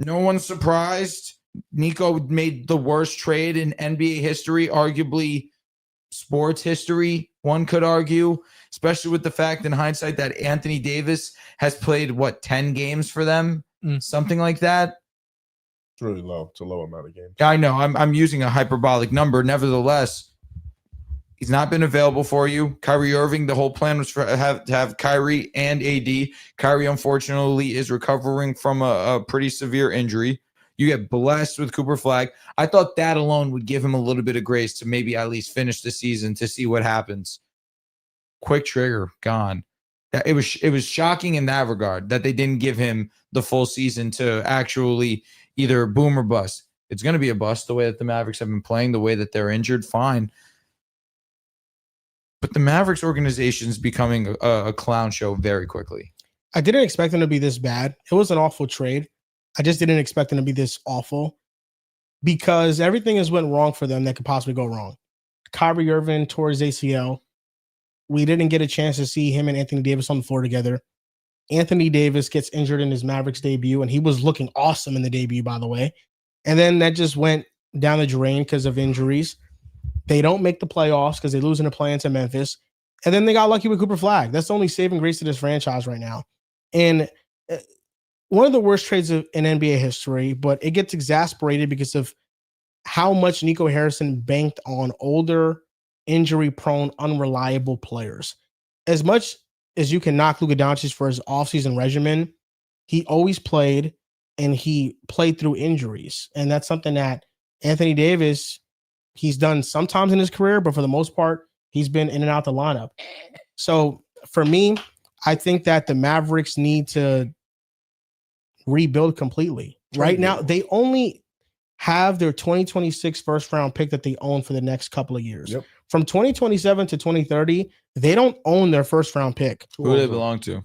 no one's surprised. Nico made the worst trade in NBA history, arguably sports history, one could argue, especially with the fact in hindsight that Anthony Davis has played, 10 games for them? Something like that. It's really low. It's a low amount of games. I know. I'm using a hyperbolic number. Nevertheless, he's not been available for you. Kyrie Irving, the whole plan was to have Kyrie and AD. Kyrie, unfortunately, is recovering from a pretty severe injury. You get blessed with Cooper Flag. I thought that alone would give him a little bit of grace to maybe at least finish the season to see what happens. Quick trigger, gone. It was shocking in that regard that they didn't give him the full season to actually either boom or bust. It's going to be a bust the way that the Mavericks have been playing, the way that they're injured, fine. But the Mavericks organization is becoming a clown show very quickly. I didn't expect them to be this bad. It was an awful trade. I just didn't expect them to be this awful, because everything has went wrong for them that could possibly go wrong. Kyrie Irving tore his ACL. We didn't get a chance to see him and Anthony Davis on the floor together. Anthony Davis gets injured in his Mavericks debut, and he was looking awesome in the debut, by the way. And then that just went down the drain because of injuries. They don't make the playoffs because they lose in the play-in to Memphis. And then they got lucky with Cooper Flag. That's the only saving grace to this franchise right now. And one of the worst trades in NBA history, but it gets exasperated because of how much Nico Harrison banked on older, injury-prone, unreliable players. As much as you can knock Luka Doncic for his offseason regimen, he always played, and he played through injuries. And that's something that Anthony Davis, he's done sometimes in his career, but for the most part, he's been in and out the lineup. So for me, I think that the Mavericks need to rebuild completely. Right now, they only have their 2026 first round pick that they own for the next couple of years. Yep. From 2027 to 2030, they don't own their first round pick. Who do they belong to?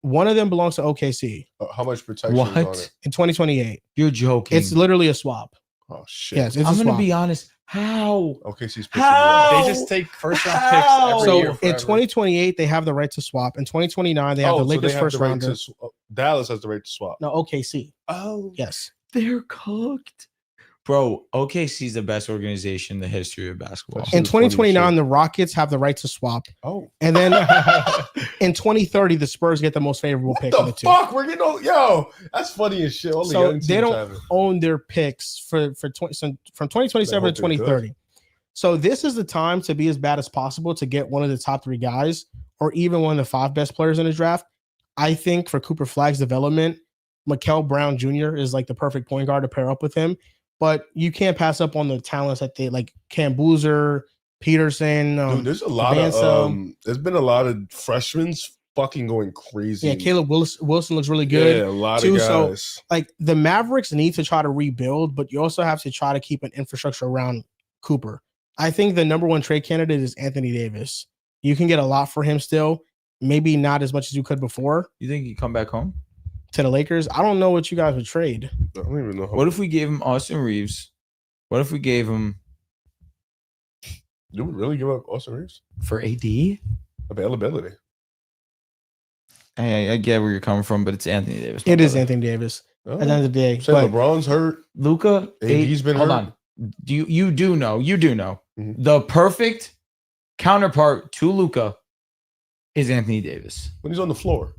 One of them belongs to OKC. How much protection is on it? In 2028. You're joking. It's literally a swap. Oh, shit. Yes, it's I'm a going to swap. be honest. How? OKC's pissing How? me off. They just take first round picks every year. So in forever. 2028, they have the right to swap. In 2029, they have the Lakers first rounder. Dallas has the right to swap. No, OKC. Oh, Yes. they're cooked. Bro, OKC's the best organization in the history of basketball. That's In the funny 2029, shit. the Rockets have the right to swap. Oh. And then in 2030, the Spurs get the most favorable What pick of the the two. fuck? We're getting on. Yo, that's funny as shit. Only So young they teams don't have it. own their picks from 2027 to I hope they're 2030. So this is the time to be as bad as possible to get one of the top 3 guys, or even one of the 5 best players in the draft. I think for Cooper Flag's development, Mikael Brown Jr. is like the perfect point guard to pair up with him. But you can't pass up on the talents that they like. Cam Boozer, Peterson. Dude, there's a lot of there's been a lot of freshmen fucking going crazy. Yeah, Caleb Wilson looks really good. Yeah, a lot too, of guys. So, like, the Mavericks need to try to rebuild, but you also have to try to keep an infrastructure around Cooper. I think the number 1 trade candidate is Anthony Davis. You can get a lot for him still. Maybe not as much as you could before. You think he'd come back home? To the Lakers. I don't know what you guys would trade. I don't even know. What if we gave him Austin Reeves? What if we gave him Do we really give up Austin Reeves? for AD? Availability. I get where you're coming from, but it's Anthony Davis. It is Anthony Davis Oh. at the end of the day. Say But LeBron's hurt. Luka, AD's been hold hurt. on. You do know Mhm. the perfect counterpart to Luka is Anthony Davis. When he's on the floor.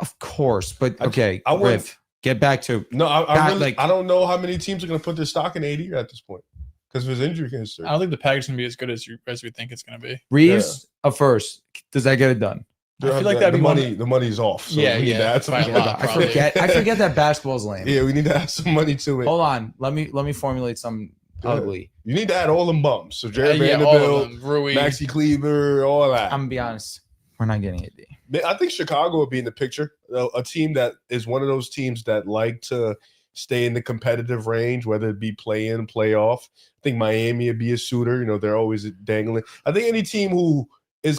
Of course, but okay, I would- Riff, get back to No, I God, really, like- I don't know how many teams are going to put their stock in AD at this point because of his injury history. I don't think the package is gonna be as good as we think it's gonna be. Reeves a first. Does that get it done? I feel like that'd the be money. The money's off. So Yeah, we need to add some by a money. lot, I probably. forget that basketball's lame. Yeah, we need to add some money to it. Hold on. Let me formulate some ugly. You need to add all them bumps. So Jared all of Vanderbilt, them. Rui. Maxi Kleber, all that. I'm gonna be honest. We're not getting AD. I think Chicago would be in the picture. A team that is one of those teams that like to stay in the competitive range, whether it be play in, playoff. I think Miami would be a suitor. You know, they're always dangling. I think any team who is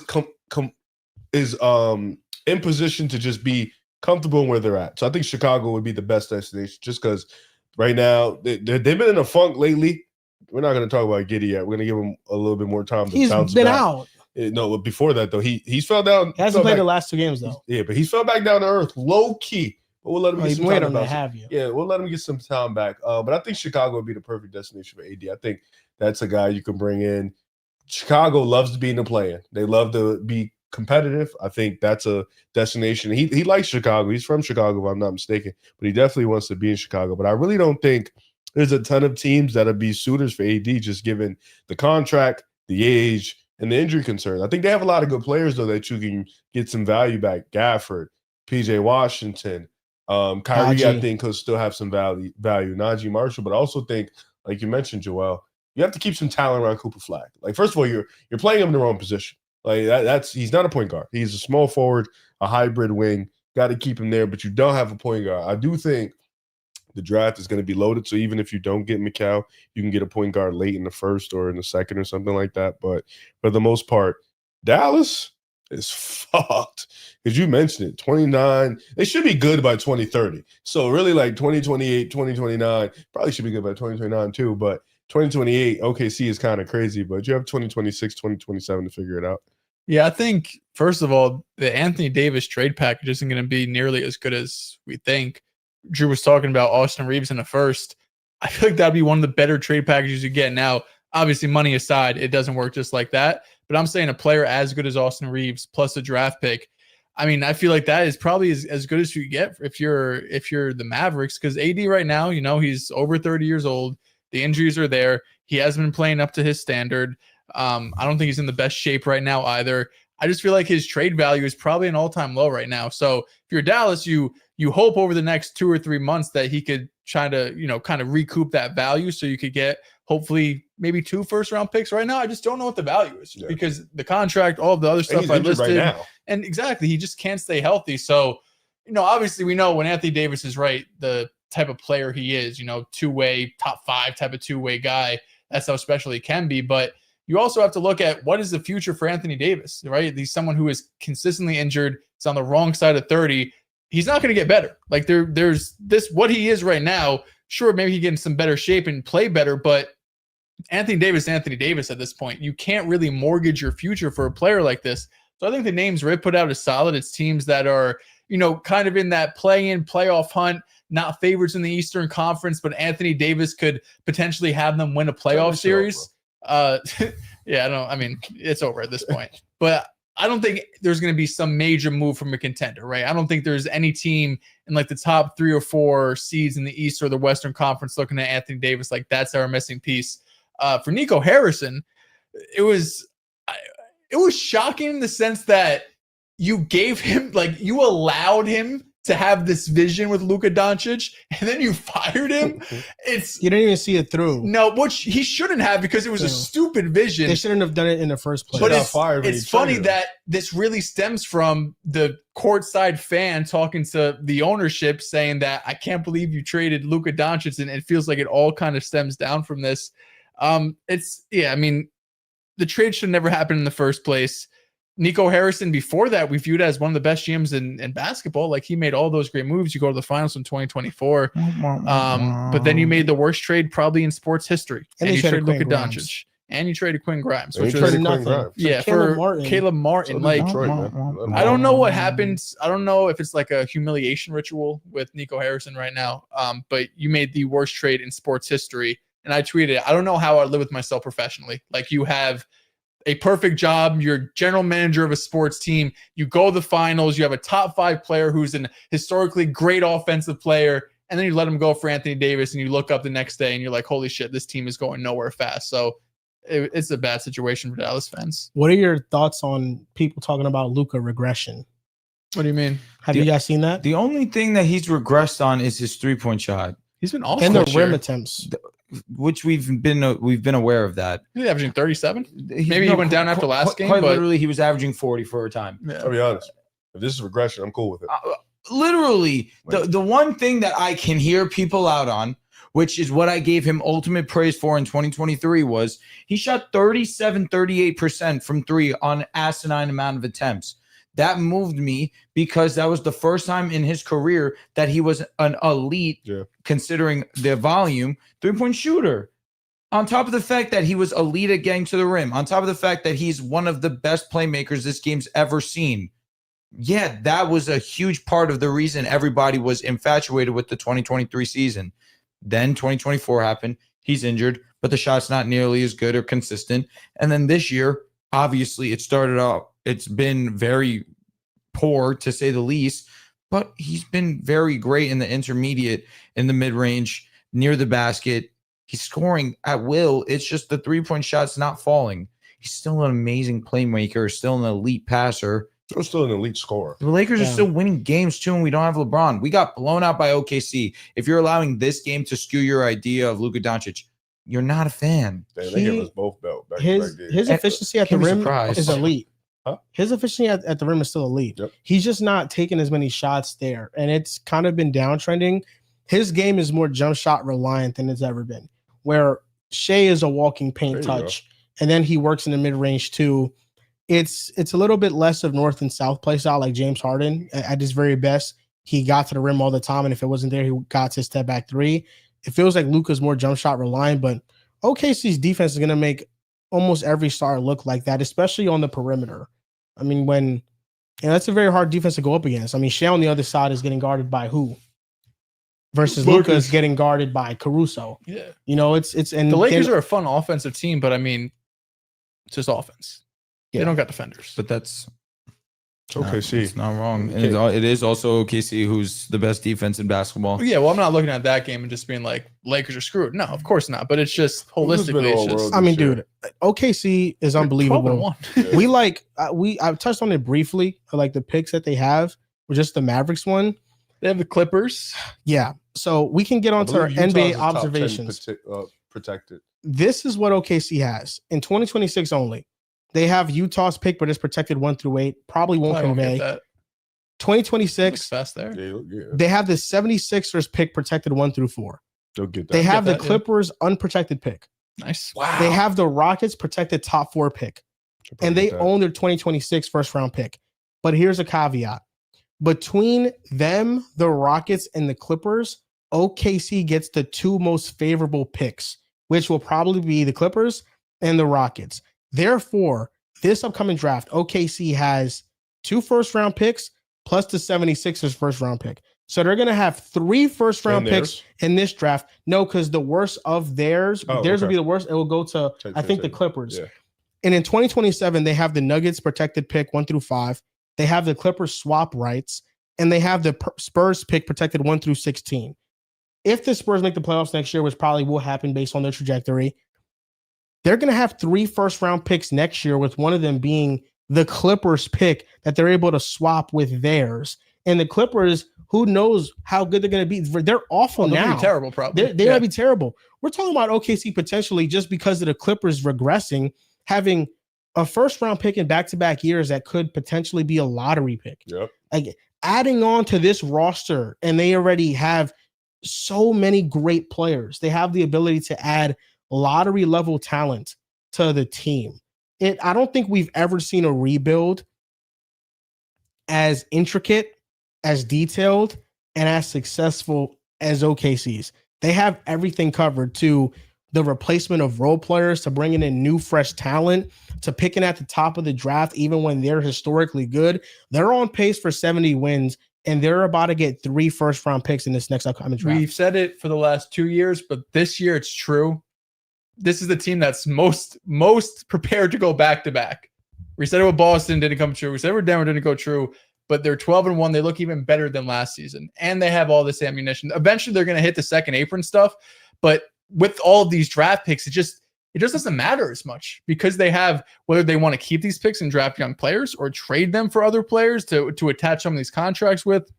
in position to just be comfortable where they're at. So I think Chicago would be the best destination, just because right now they've been in a funk lately. We're not going to talk about Giddey yet. We're going to give him a little bit more time to He's bounce been back. out. No, before that though, he's fell down. He hasn't played the last 2 games though. Yeah, but he fell back down to earth, low key. But we'll let him get some time to have you. Yeah, we'll let him get some time back. But I think Chicago would be the perfect destination for AD. I think that's a guy you can bring in. Chicago loves to be in the play-in. They love to be competitive. I think that's a destination. He likes Chicago. He's from Chicago, if I'm not mistaken. But he definitely wants to be in Chicago. But I really don't think there's a ton of teams that'll be suitors for AD, just given the contract, the age, and the injury concerns. I think they have a lot of good players, though, that you can get some value back. Gafford, PJ Washington, Kyrie, Najee. I think, could still have some value. Najee Marshall, but I also think, like you mentioned, Joel, you have to keep some talent around Cooper Flag. Like, first of all, you're playing him in the wrong position. Like he's not a point guard. He's a small forward, a hybrid wing. Got to keep him there, but you don't have a point guard. I do think the draft is going to be loaded. So even if you don't get Mikal, you can get a point guard late in the first or in the second or something like that. But for the most part, Dallas is fucked. Because you mentioned it, 29. They should be good by 2030. So really like 2028, 2029, probably should be good by 2029 too. But 2028, OKC is kind of crazy. But you have 2026, 2027 to figure it out. Yeah, I think, first of all, the Anthony Davis trade package isn't going to be nearly as good as we think. Drew was talking about Austin Reeves in the first. I feel like that'd be one of the better trade packages you get. Now, obviously, money aside, it doesn't work just like that. But I'm saying a player as good as Austin Reeves plus a draft pick. I mean, I feel like that is probably as good as you get if you're the Mavericks, because AD right now, you know, he's over 30 years old. The injuries are there. He hasn't been playing up to his standard. I don't think he's in the best shape right now either. I just feel like his trade value is probably an all-time low right now. So if you're Dallas, you hope over the next 2 or 3 months that he could try to, you know, kind of recoup that value so you could get hopefully maybe 2 first-round picks. Right now, I just don't know what the value is because the contract, all of the other stuff I listed. Right now. And exactly, he just can't stay healthy. So, you know, obviously we know when Anthony Davis is right, the type of player he is, you know, two-way, top 5 type of two-way guy. That's how special he can be. But you also have to look at what is the future for Anthony Davis, right? He's someone who is consistently injured. It's on the wrong side of 30. He's not going to get better. Like there's this, what he is right now. Sure, maybe he get in some better shape and play better, but Anthony Davis at this point. You can't really mortgage your future for a player like this. So I think the names Rip put out is solid. It's teams that are, you know, kind of in that play-in, playoff hunt, not favorites in the Eastern Conference, but Anthony Davis could potentially have them win a playoff series. Yeah, I mean, it's over at this point. But I don't think there's going to be some major move from a contender, right? I don't think there's any team in like the top 3 or 4 seeds in the East or the Western Conference looking at Anthony Davis like that's our missing piece. For Nico Harrison, it was shocking in the sense that you gave him, like, you allowed him to have this vision with Luka Doncic, and then you fired him. You didn't even see it through. No, which he shouldn't have because it was a stupid vision. They shouldn't have done it in the first place. But it's funny that this really stems from the courtside fan talking to the ownership saying that I can't believe you traded Luka Doncic, and it feels like it all kind of stems down from this. I mean, the trade should never happen in the first place. Nico Harrison, before that, we viewed as one of the best GMs in basketball. Like, he made all those great moves. You go to the finals in 2024. But then you made the worst trade probably in sports history. And you traded Luka Doncic. And you traded Quinn Grimes. Which was nothing. Yeah, for Caleb Martin. So like, Detroit, I don't know what happens. I don't know if it's like a humiliation ritual with Nico Harrison right now. But you made the worst trade in sports history. And I tweeted, I don't know how I live with myself professionally. Like, you have a perfect job. You're general manager of a sports team. You go to the finals. You have a top 5 player who's an historically great offensive player. And then you let him go for Anthony Davis. And you look up the next day and you're like, holy shit, this team is going nowhere fast. So it's a bad situation for Dallas fans. What are your thoughts on people talking about Luka regression? What do you mean? Have you guys seen that? The only thing that he's regressed on is his 3-point shot, He's been awful. And the this year. rim attempts. which we've been aware of that. He's averaging 37. Maybe he went down after last game. Quite But literally, he was averaging 40 for a time. yeah. I'll be honest. If this is regression, I'm cool with it. Literally, the one thing that I can hear people out on, which is what I gave him ultimate praise for in 2023, was he shot 38% from three on asinine amount of attempts. That moved me because that was the first time in his career that he was an elite, considering the volume, 3-point shooter. On top of the fact that he was elite at getting to the rim, on top of the fact that he's one of the best playmakers this game's ever seen. Yeah, that was a huge part of the reason everybody was infatuated with the 2023 season. Then 2024 happened. He's injured, but the shot's not nearly as good or consistent. And then this year, obviously, it started out. It's been very poor, to say the least, but he's been very great in the intermediate, in the mid-range, near the basket. He's scoring at will. It's just the 3-point shot's not falling. He's still an amazing playmaker, still an elite passer. I'm still an elite scorer. The Lakers are still winning games too, and we don't have LeBron. We got blown out by OKC. If you're allowing this game to skew your idea of Luka Doncic, you're not a fan. Damn, they gave us both belt. His efficiency at the rim is elite. Huh? His efficiency at the rim is still elite. Yep. He's just not taking as many shots there, and it's kind of been downtrending. His game is more jump shot reliant than it's ever been, where Shea is a walking paint touch, and then he works in the mid-range too. It's a little bit less of north and south play style like James Harden. At his very best, he got to the rim all the time, and if it wasn't there, he got to step back three. It feels like Luka's more jump shot reliant, but OKC's defense is going to make almost every star look like that, especially on the perimeter. I mean, that's a very hard defense to go up against. I mean, Shea on the other side is getting guarded by who? Versus Luka is getting guarded by Caruso. Yeah. You know, and the Lakers are a fun offensive team, but I mean, it's just offense. They don't got defenders. But that's OKC. It's not wrong. And it is also OKC who's the best defense in basketball. Yeah, well, I'm not looking at that game and just being like, Lakers are screwed. No, of course not. But it's just holistically, it's just. I mean, dude, OKC is unbelievable. I've touched on it briefly, like the picks that they have, or just the Mavericks one. They have the Clippers. Yeah. So we can get on to our NBA observations. Protected. This is what OKC has in 2026 only. They have Utah's pick, but it's protected 1 through 8. Probably won't convey. 2026, fast there. They have the 76ers pick protected 1 through 4. They'll get that. They have the Clippers unprotected pick. Nice. Wow. They have the Rockets protected top 4 pick. And they own their 2026 first round pick. But here's a caveat. Between them, the Rockets, and the Clippers, OKC gets the 2 most favorable picks, which will probably be the Clippers and the Rockets. Therefore, this upcoming draft, OKC has 2 first-round picks plus the 76ers first-round pick. So they're going to have 3 first-round picks in this draft. No, because the worst of theirs will be the worst. It will go to, I think, the Clippers. Yeah. And in 2027, they have the Nuggets protected pick 1 through 5. They have the Clippers swap rights, and they have the Spurs pick protected 1 through 16. If the Spurs make the playoffs next year, which probably will happen based on their trajectory, they're going to have 3 first-round picks next year, with one of them being the Clippers pick that they're able to swap with theirs. And the Clippers, who knows how good they're going to be? They're awful now. They'll be terrible, probably. They're going to be terrible. We're talking about OKC potentially just because of the Clippers regressing, having a first-round pick in back-to-back years that could potentially be a lottery pick. Yep. Like, adding on to this roster, and they already have so many great players. They have the ability to add lottery level talent to the team. I don't think we've ever seen a rebuild as intricate, as detailed, and as successful as OKC's. They have everything covered, to the replacement of role players, to bringing in new fresh talent, to picking at the top of the draft even when they're historically good. They're on pace for 70 wins, and they're about to get 3 first-round picks in this next upcoming draft. We've said it for the last 2 years, but this year it's true. This is the team that's most prepared to go back-to-back. We said it with Boston, didn't come true. We said it with Denver, didn't go true. But they're 12-1. They look even better than last season. And they have all this ammunition. Eventually, they're going to hit the second apron stuff. But with all of these draft picks, it just doesn't matter as much because they have whether they want to keep these picks and draft young players or trade them for other players to attach some of these contracts with.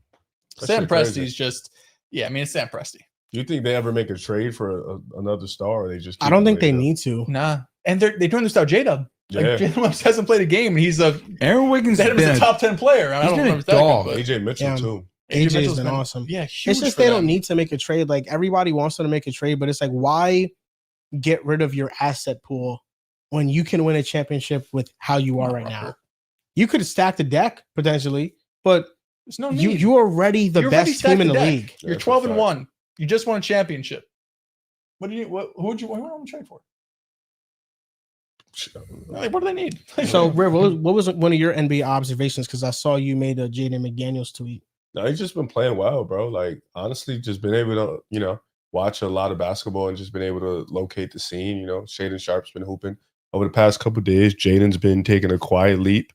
Sam Presti's just, it's Sam Presti. Do you think they ever make a trade for another star? Or they just? I don't think they need to. Nah, and they're doing this without J-Dub. Like Jalen hasn't played a game, and he's Aaron Wiggins is a top 10 player. I don't remember dog. AJ Mitchell too. AJ's been awesome. Yeah, it's just they don't need to make a trade. Like everybody wants them to make a trade, but it's like why get rid of your asset pool when you can win a championship with how you are right now? You could stack the deck potentially, but there's no need. You're already the best team in the league. You're 12-1. You just won a championship. What do you? Who would you want to trade for? Like, what do they need? So, Riv, what was one of your NBA observations? Because I saw you made a Jaden McDaniels tweet. No, he's just been playing well, bro. Like, honestly, just been able to, watch a lot of basketball and just been able to locate the scene. Shaedon Sharp's been hooping over the past couple of days. Jaden's been taking a quiet leap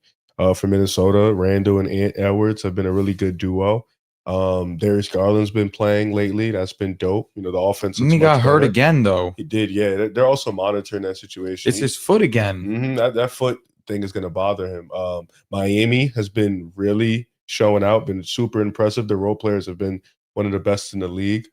for Minnesota. Randall and Edwards have been a really good duo. Darius Garland's been playing lately. That's been dope. The offense. He got hurt again, though. He did, yeah. They're also monitoring that situation. It's his foot again. Mm-hmm, that foot thing is going to bother him. Miami has been really showing out, been super impressive. The role players have been one of the best in the league.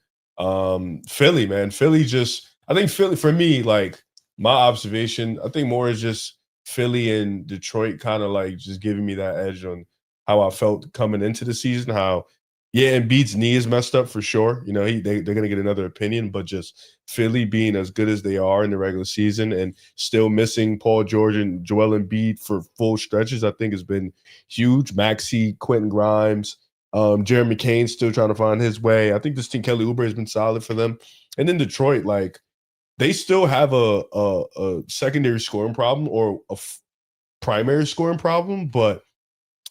Philly, man. I think Philly, for me, like my observation, I think more is just Philly and Detroit kind of like just giving me that edge on how I felt coming into the season, Embiid's knee is messed up for sure. They're going to get another opinion, but just Philly being as good as they are in the regular season and still missing Paul George and Joel Embiid for full stretches, I think has been huge. Maxey, Quentin Grimes, Jeremy Kane still trying to find his way. I think this team, Kelly Oubre, has been solid for them. And then Detroit, like they still have a secondary scoring problem or a primary scoring problem, but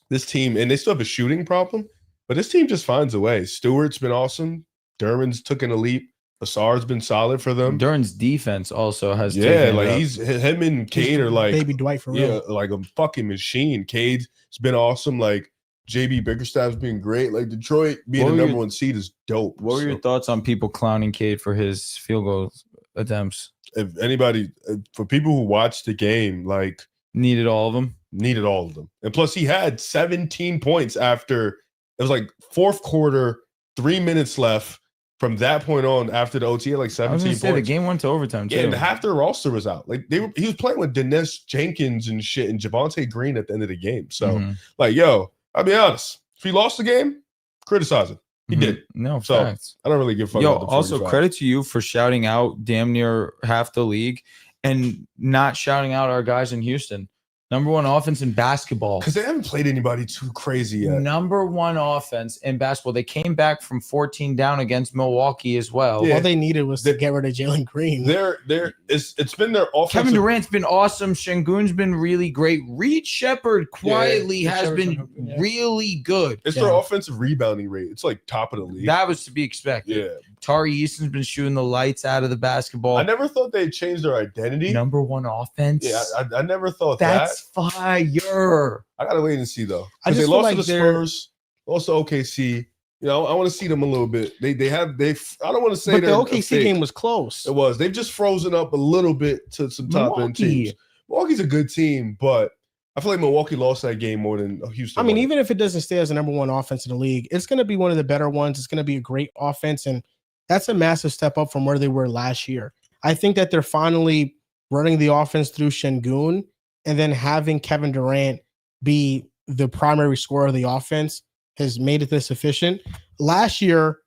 this team, and they still have a shooting problem. But this team just finds a way. Stewart's been awesome. Derman's taken a leap. Hasar's been solid for them. Duran's defense also has. Him and Cade are like baby Dwight for real. Yeah, like a fucking machine. Cade's been awesome. Like JB Bickerstaff's been great. Like Detroit being the number one seed is dope. What were your thoughts on people clowning Cade for his field goal attempts? If anybody, for people who watched the game, like needed all of them. And plus, he had 17 points after. It was like fourth quarter, 3 minutes left. From that point on, after the OT, like 17 points. The game went to overtime, too. Yeah, and half their roster was out. Like he was playing with Dennis Jenkins and shit and Javonte Green at the end of the game. So, I'll be honest. If he lost the game, criticize him. He did. No, so facts. I don't really give a fuck about the 45. Also, credit to you for shouting out damn near half the league and not shouting out our guys in Houston. Number one offense in basketball. Because they haven't played anybody too crazy yet. Number one offense in basketball. They came back from 14 down against Milwaukee as well. Yeah. All they needed was to get rid of Jalen Green. It's been their offense. Kevin Durant's been awesome. Şengün's been really great. Reed Shepherd quietly has been really good. It's their offensive rebounding rate. It's like top of the league. That was to be expected. Yeah. Tari Easton's been shooting the lights out of the basketball. I never thought they'd change their identity. Number one offense. Yeah, I never thought that's fire. I gotta wait and see though. Because they lost to the Spurs, also OKC. I want to see them a little bit. They I don't want to say but the OKC game was close. It was. They've just frozen up a little bit to some top end teams. Milwaukee's a good team, but I feel like Milwaukee lost that game more than Houston. I mean, even if it doesn't stay as the number one offense in the league, it's going to be one of the better ones. It's going to be a great offense, and that's a massive step up from where they were last year. I think that they're finally running the offense through Şengün and then having Kevin Durant be the primary scorer of the offense has made it this efficient. Last year,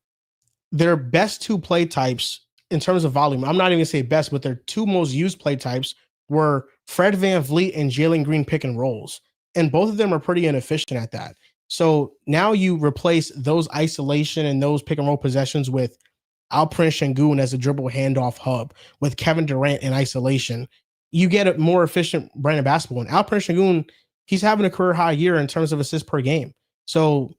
their best two play types in terms of volume, I'm not even going to say best, but their two most used play types were Fred VanVleet and Jalen Green pick and rolls. And both of them are pretty inefficient at that. So now you replace those isolation and those pick and roll possessions with Alperen Şengün as a dribble handoff hub with Kevin Durant in isolation. You get a more efficient brand of basketball. And Alperen Şengün, he's having a career high year in terms of assists per game. So,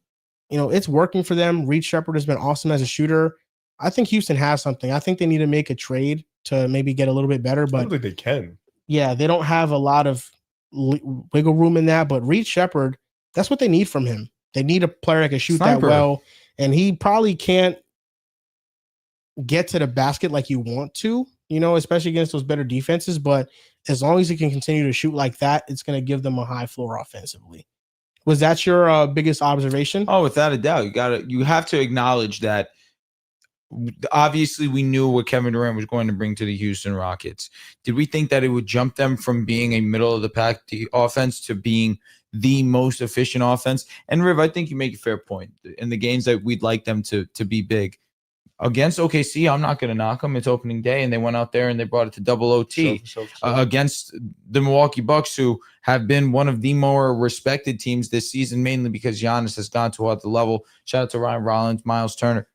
it's working for them. Reed Shepherd has been awesome as a shooter. I think Houston has something. I think they need to make a trade to maybe get a little bit better. But I don't think they can. Yeah, they don't have a lot of wiggle room in that. But Reed Shepherd, that's what they need from him. They need a player that can shoot that well. And he probably can't get to the basket like you want to. especially against those better defenses. But as long as he can continue to shoot like that, it's going to give them a high floor offensively. Was that your biggest observation? Oh, without a doubt. You have to acknowledge that obviously we knew what Kevin Durant was going to bring to the Houston Rockets. Did we think that it would jump them from being a middle of the pack offense to being the most efficient offense? And Riv, I think you make a fair point. In the games that we'd like them to be big. Against OKC, I'm not going to knock them. It's opening day, and they went out there and they brought it to double OT. Against the Milwaukee Bucks, who have been one of the more respected teams this season, mainly because Giannis has gone to another level. Shout out to Ryan Rollins, Miles Turner.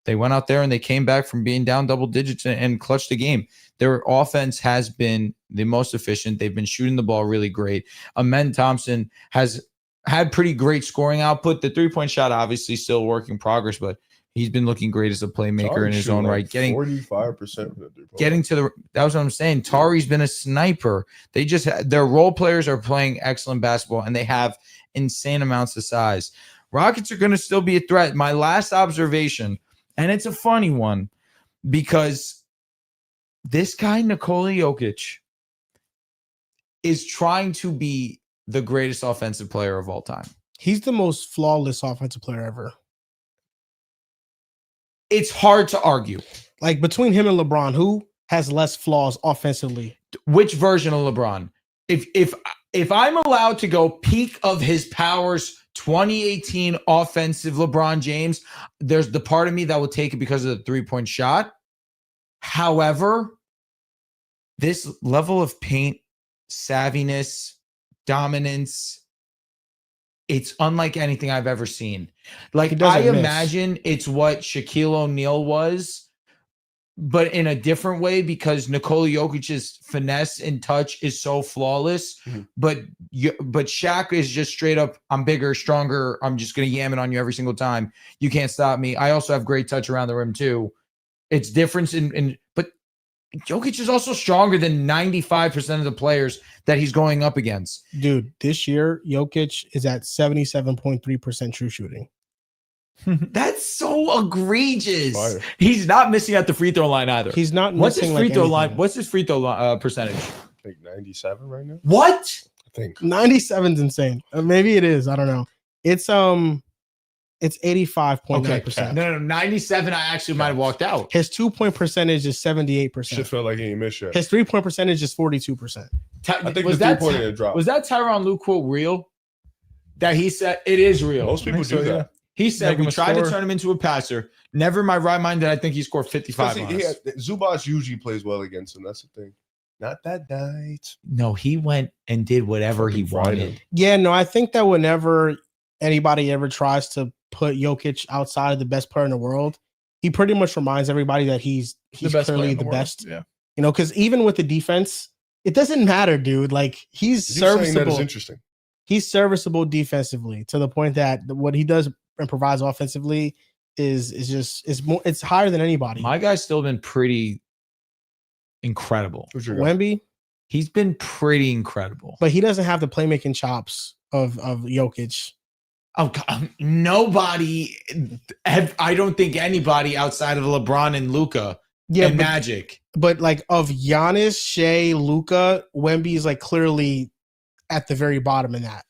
They went out there and they came back from being down double digits and clutched the game. Their offense has been the most efficient. They've been shooting the ball really great. Amen Thompson has had pretty great scoring output. The three-point shot, obviously, still work in progress, but he's been looking great as a playmaker in his own right. Getting 45% from the three-point. Getting to the that was what I'm saying. Tari's been a sniper. They just their role players are playing excellent basketball, and they have insane amounts of size. Rockets are going to still be a threat. My last observation, and it's a funny one, because this guy Nikola Jokic is trying to be the greatest offensive player of all time. He's the most flawless offensive player ever. It's hard to argue. Like between him and LeBron, who has less flaws offensively? Which version of LeBron? If I'm allowed to go peak of his powers, 2018 offensive LeBron James, there's the part of me that will take it because of the three-point shot. However, this level of paint, savviness, dominance, it's unlike anything I've ever seen. Like, I imagine it's what Shaquille O'Neal was, but in a different way, because Nikola Jokic's finesse and touch is so flawless. Mm-hmm. But Shaq is just straight up, I'm bigger, stronger. I'm just going to yam it on you every single time. You can't stop me. I also have great touch around the rim too. It's different but Jokic is also stronger than 95% of the players that he's going up against. Dude, this year, Jokic is at 77.3% true shooting. That's so egregious. Fire. He's not missing at the free throw line either. He's not missing. What's his free throw anything. line? What's his free throw percentage? I think 97 right now. What? I think 97 is insane. Maybe it is. I don't know. It's 85.9%. Okay. No, 97. I actually might have walked out. His 2-point percentage is 78%. Shit felt like he ain't missed yet. His 3-point percentage is 42%. I think was the 3-point didn't drop. Was that Tyronn Lue quote real? That he said it is real. Most people do that. Yeah. He said we tried to turn him into a passer. Never in my right mind did I think he scored 55 on us. Zubac usually plays well against him. That's the thing. Not that night. No, he went and did whatever he wanted. Yeah, no, I think that whenever anybody ever tries to put Jokic outside of the best player in the world, he pretty much reminds everybody that he's clearly the best. Yeah. Because even with the defense, it doesn't matter, dude. Like, he's serviceable. That is interesting. He's serviceable defensively to the point that what he does and provides offensively it's higher than anybody. My guy's still been pretty incredible. Wemby, he's been pretty incredible, but he doesn't have the playmaking chops of Jokic. Oh, nobody. I don't think anybody outside of LeBron and Luka and Magic. But like of Giannis, Shea, Luka, Wemby is like clearly at the very bottom in that.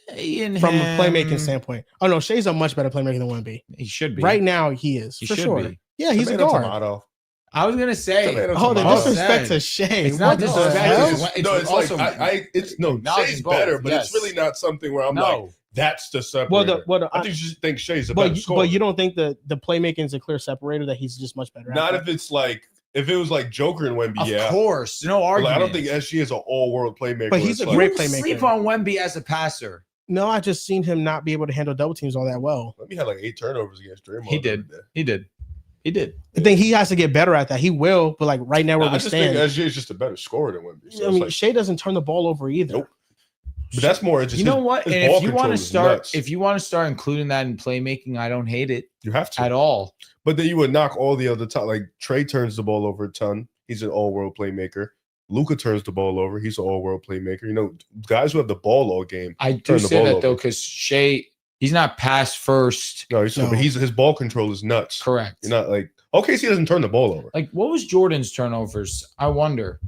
From a playmaking standpoint. Oh no, Shea's a much better playmaker than Wemby. He should be. Right now he is. He for should sure. be. Yeah, he's a guard. I was gonna say, the disrespect to Shea. It's not disrespect. It's also Shea's better, but it's really not something where I'm like, that's the separator. I think you just think Shea's a better scorer. But you don't think the playmaking is a clear separator, that he's just much better? Not if it's like, if it was like Joker and Wemby, of course, no argument. I don't think SG is an all-world playmaker. But he's a great playmaker. Sleep on Wemby as a passer. No, I just seen him not be able to handle double teams all that well. Wemby had like 8 turnovers against Draymond. He did. I think he has to get better at that. He will, but like right now where we stand, I just think SG is just a better scorer than Wemby. So I mean, Shea doesn't turn the ball over either. Nope. But that's more just, you know what? And if you want to start including that in playmaking, I don't hate it. You have to at all. But then you would knock all the other time. Like Trey turns the ball over a ton. He's an all-world playmaker. Luka turns the ball over. He's an all-world playmaker. Guys who have the ball all game. I do say that though, because Shea, he's not pass first. No, but his ball control is nuts. Correct. You're not like OKC doesn't turn the ball over. Like, what was Jordan's turnovers? I wonder.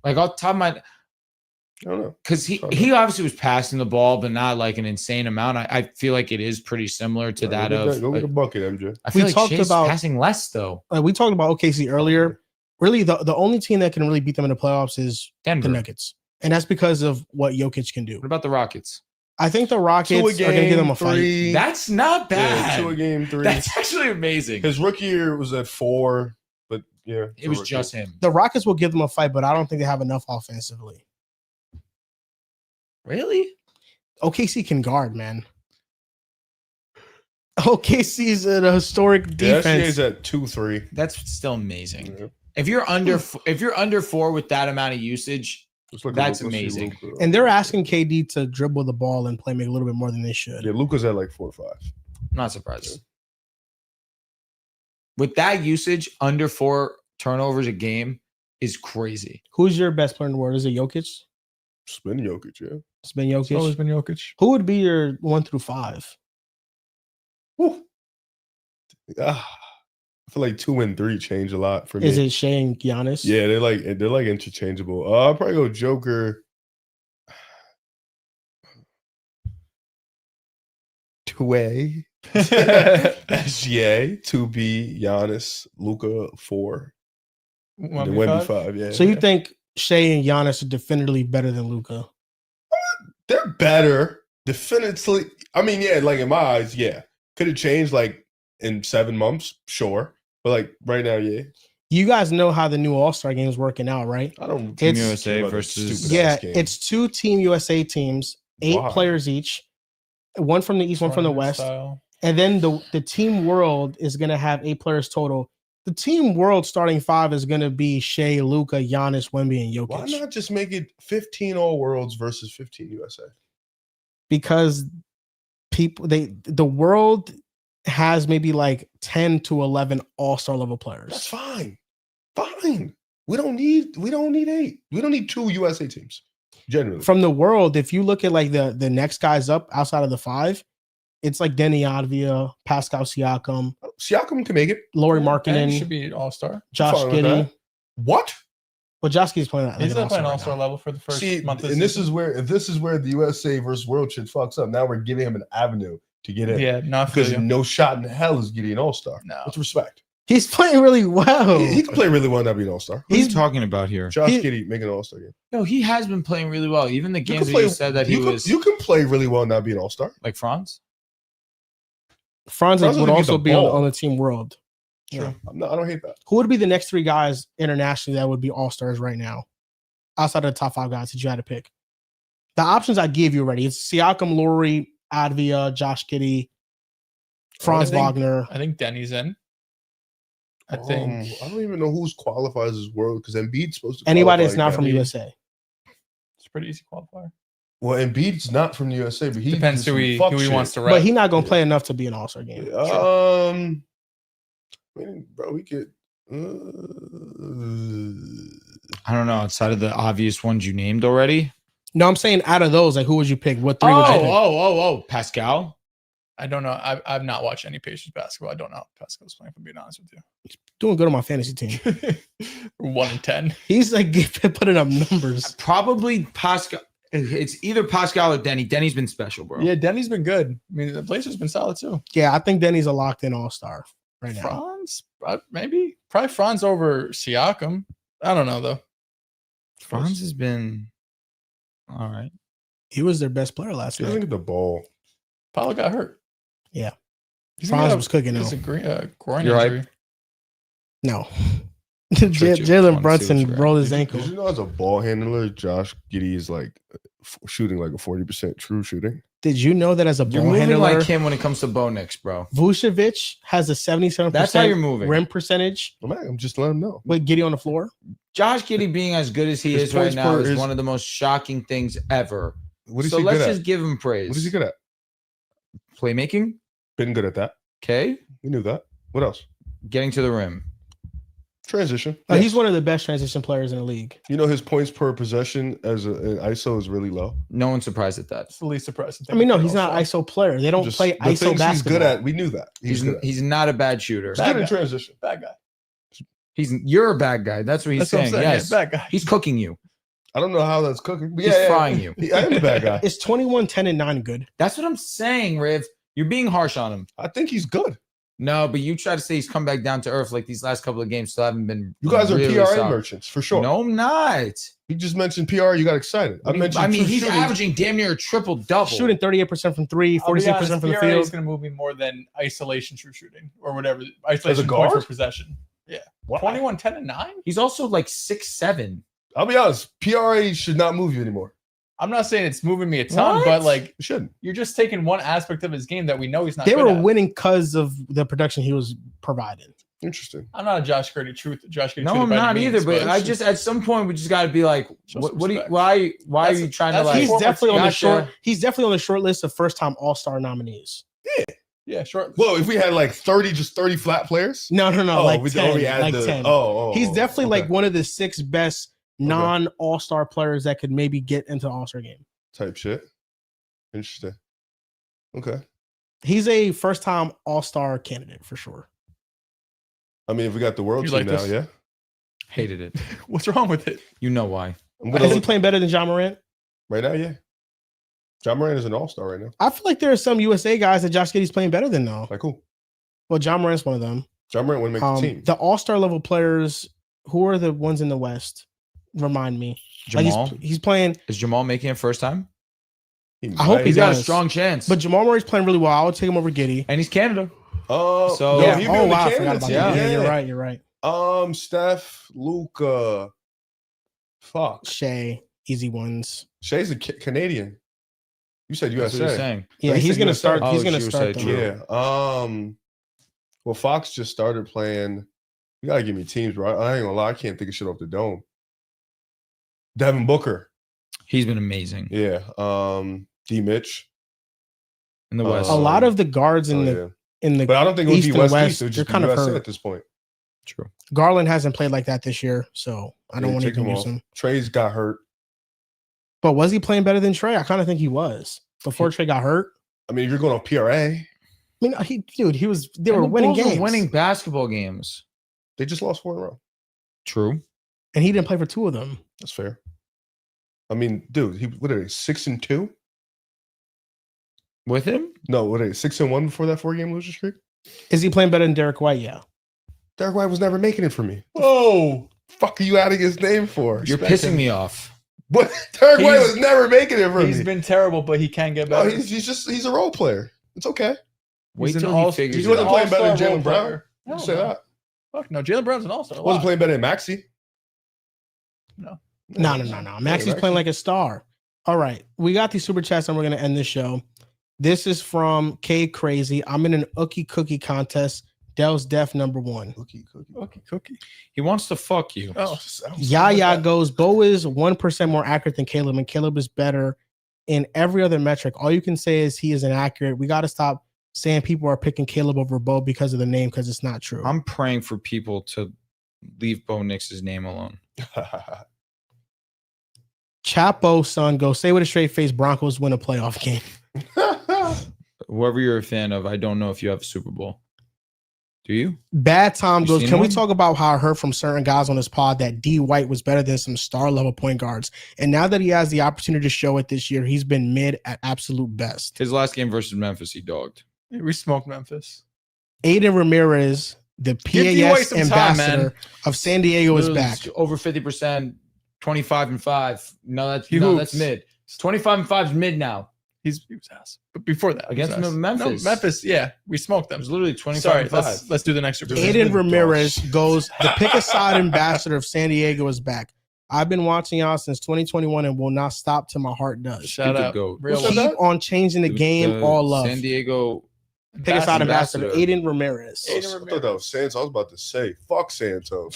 Like, off the top of my, I don't know. because he obviously was passing the ball, but not like an insane amount. I feel like it is pretty similar to that of. Go get a bucket, MJ. I feel We like talked Shea's about- passing less though. We talked about OKC earlier. Really, the only team that can really beat them in the playoffs is Denver. the Nuggets, and that's because of what Jokic can do. What about the Rockets? I think the Rockets are going to give them a fight. 3. That's not bad. 2 a game, 3. That's actually amazing. His rookie year was at 4, but yeah, It was just him. The Rockets will give them a fight, but I don't think they have enough offensively. Really? OKC can guard, man. OKC's an historic Yeah, defense. SGA's at 2-3. That's still amazing. Yeah. If you're under 4 with that amount of usage, Just look at That's Luka, see amazing. Luka. And they're asking KD to dribble the ball and play make a little bit more than they should. Yeah, Luka's at like 4 or 5. I'm not surprised. With that usage, under 4 turnovers a game is crazy. Who's your best player in the world? Is it Jokic? It's been Jokic, yeah. It's been It's always Jokic. been Jokic. Who would be your 1 through 5? Whew. I feel like 2 and 3 change a lot for me. Is it Shea and Giannis? Yeah, they're like interchangeable. I'll probably go Joker. 2A. SGA. 2B. Giannis. Luka 4. And then 1B5. Yeah. So you think Shea and Giannis are definitively better than Luka? They're better. Definitively. I mean, yeah, like in my eyes, yeah. Could have changed like in 7 months, sure. But like right now, yeah. You guys know how the new All-Star game is working out, right? I don't Team It's- USA care about versus this stupid Yeah, ass game. it's 2 Team USA teams, 8 Why? players each, one from the East, one from the West. And then the Team World is going to have 8 players total. The Team World starting 5 is going to be Shea, Luka, Giannis, Wemby, and Jokic. Why not just make it 15 All Worlds versus 15 USA? Because the world has maybe like 10 to 11 all-star level That's players. fine. Fine. We don't need 8. We don't need 2 USA teams. Generally. From the world, if you look at like the next guys up outside of the 5, it's like Denny Advia, Pascal Siakam, Siakam can make it. Laurie And Markkinen, should be an all-star. Josh fine with Giddey. that. What? Well, Josh Giddey's playing that. He's like not playing right all-star now. level for the first See, month of and the this season. is where the USA versus world shit fucks up. Now we're giving him an avenue to get in. Yeah, not for Because you. no shot in hell is getting an all-star. No. With respect. He's playing really well. He can play really well, not be an all-star. What are you He's- talking about here? Josh He- Giddey making an all-star game. No, he has been playing really well. Even the You games can that you said that he was you can play really well, not be an all-star. like Franz. Franz Franz would doesn't also get the be ball. on the Team World. Sure. I don't hate that. Who would be the next 3 guys internationally that would be all-stars right now? Outside of the top 5 guys that you had to pick. The options I gave you already. It's Siakam, Laurie, Advia, Josh Giddey, Franz I think- Wagner. I think Denny's in. I think I don't even know who's qualifies as world because Embiid's supposed to Anybody qualify that's not again. from Embiid. USA. it's a pretty easy qualifier. Well, Embiid's not from the USA, but he Depends did who some he fuck wants shit. to rep. But he's not going to Yeah. play enough to be an all-star game. I mean, bro, we could. I don't know. Outside of the obvious ones you named already. No, I'm saying out of those, like who would you pick? What 3 would you pick? Pascal. I don't know. I've not watched any Pacers basketball. I don't know how Pascal's playing, if I'm being honest with Doing good on my fantasy team. you. 1 in 10. He's like putting up numbers. Probably Pascal. It's either Pascal or Denny. Denny's been special, bro. Yeah, Denny's been good. I mean, the Blazers been solid too. Yeah, I think Denny's a locked-in all-star right now. Franz, maybe probably Franz over Siakam. I don't know though. Franz has been all right. He was their best player last He doesn't night. get the ball. Paulo got hurt. Yeah. He's Franz was cooking It's though. a groin You're right. injury. No. Tricked you. Jalen Wanna see what Brunson you're at. rolled his Did ankle. you know as a ball handler, Josh Giddey is like shooting like a 40% true shooting? Did you know that as a You're ball moving handler, like him when it comes to Bo Nix, bro. Vucevic has a 77% That's how you're moving. rim percentage I'm just letting him know. with Giddey on the floor? Josh Giddey being as good as he His is right points now per is is- one of the most shocking things ever. What is So he let's good just at? give him praise. What is he good at? Playmaking, Been good at that. okay. We knew that. What else? Getting to the rim. Transition. He's Yes. one of the best transition players in the league. You know his points per possession as an ISO is really low. No one's surprised at that. It's the least surprising I thing. mean, no, for he's not an All-Star. ISO player. They don't Just play the ISO things basketball. he's good at. We knew that. He's good at. he's not a bad shooter. He's Bad good in guy. transition. Bad guy. You're a bad guy. That's what he's That's what I'm saying. saying. Yes. Yeah, bad guy. He's cooking you. I don't know how that's cooking. But He's frying you. I am the bad guy. It's 21, 10, and 9 good. That's what I'm saying, Riv. You're being harsh on him. I think he's good. No, but you try to say he's come back down to earth like these last couple of games still haven't been. You guys are really PRA solid. merchants for sure. No, I'm not. You just mentioned PR. You got excited. I mentioned. I mean, true he's shooting. averaging damn near a triple double. Shooting 38% from 3, I'll be 46% honest, from the PRA is field. going to move me more than isolation true shooting or whatever. Isolation As a point for guard? possession. Why? 21, 10, and 9? He's also like 6'7". I'll be honest. PRA should not move you anymore. I'm not saying it's moving me a ton, What? but like It shouldn't. you're just taking one aspect of his game that we know he's not They good were at. winning because of the production he was providing. Interesting. I'm not a Josh Grady truth. Josh Grady No, truth I'm by any not means, either. But I just at some point we just got to be like, Show what? some What do you? respect. Why? Why are That's- you trying to that's like? He's former definitely on the Gotcha. short. He's definitely on the short list of first-time All-Star nominees. yeah, short. Well, if we had like 30 flat players. No, like we 10. already add Like the. 10. He's definitely okay. like one of the 6 best non-All-Star players that could maybe get into the All-Star game. type shit. Interesting. Okay. He's a first-time All-Star candidate for sure. I mean, if we got the world You team like now, this? yeah. Hated it. What's wrong with it? You know why? I'm Is gonna he look, playing better than John Morant? right now, yeah. John Moran is an all-star right now. I feel like there are some USA guys that Josh Giddey's playing better than though. Like who? Well, John Morant's one of them. John Moran wouldn't make the team. The All-Star level players, who are the ones in the West? Remind me. Jamal Like he's playing. is Jamal making it first time? I hope might. He's got a does. strong chance. But Jamal Murray's playing really well. I would take him over Giddey. and he's Canada. Oh, So- no, Yeah. he'd be Oh on the wow, I forgot Canada about team. that. Yeah, Yeah, you're right. You're right. Steph, Luca. Fuck. Shea, easy ones. Shay's a Canadian. You said That's what you're USA. saying. Yeah, he he's said gonna USA. start. Oh, He's gonna USA, start. true. them. Yeah. Well, Fox just started playing. You gotta give me teams, bro. I ain't gonna lie. I can't think of shit off the dome. Devin Booker. He's been amazing Yeah. D. Mitch. in the West. A lot of the guards in Oh, the in the But I don't think it would East be and West West, East. It would they're just be kind of USA hurt. at this point. True. Garland hasn't played like that this year, so I don't Yeah, want to take him use off. him. Trey's got hurt. But was he playing better than Trey? I kind of think he was before Trey got hurt. I mean, if you're going on PRA, I mean, he was. They And were the winning Bulls were games. winning basketball games. they just lost 4 in a row. True. and he didn't play for 2 of them. That's fair. I mean, dude, what are they? 6-2? With him? No, what are they? 6-1 before that 4-game losing streak? Is he playing better than Derek White? Yeah. Derek White was never making it for me. Whoa. Fuck are you adding his name for? You're Respect pissing him. me off. What? Derek White He's- was never making it for He's me. been terrible, but he can get No, better. he's a role player. It's okay. Wait an till he all- figures He it wasn't out. playing better than all-star role Jalen Brown. player. You No, say no. that. Fuck no. Jalen Brown's an all-star. Wasn't playing better than Maxey. No. Maxey's playing like a star. All right. We got these super chats and we're going to end this show. This is from K Crazy. I'm in an Ookie Cookie contest. Dell's Def #1. Cookie. He wants to fuck you. Oh, Yaya goes, Bo is 1% more accurate than Caleb, and Caleb is better in every other metric. All you can say is he is inaccurate. We got to stop saying people are picking Caleb over Bo because of the name, because it's not true. I'm praying for people to leave Bo Nix's name alone. Chapo son goes, say with a straight face, Broncos win a playoff game. Whoever you're a fan of, I don't know if you have a Super Bowl. Do you? Bad Tom You goes, seen can we one? talk about how I heard from certain guys on this pod that D White was better than some star level point guards? And now that he has the opportunity to show it this year, he's been mid at absolute best. His last game versus Memphis, he dogged. we smoked Memphis. Aiden Ramirez, the Give D-White PAS some time, ambassador man. of San Diego, is back. Over 50%, 25-5. No, that's He that's hoops. mid. 25-5 is mid now. He was ass. But before that, he was Against ass. Memphis. No, Memphis, yeah. We smoked It them. was literally 25-5. Sorry, let's do the next super. Aiden- Aiden Ramirez goes, the pick a side ambassador of San Diego is back. I've been watching y'all since 2021 and will not stop till my heart does. Shout Stupid out. goat. Real What's one. that? Keep on changing the game, all love. San Diego. Pick a side ambassador, ambassador. Aiden Ramirez. Aiden I thought that was Santos. I was about to say, fuck Santos.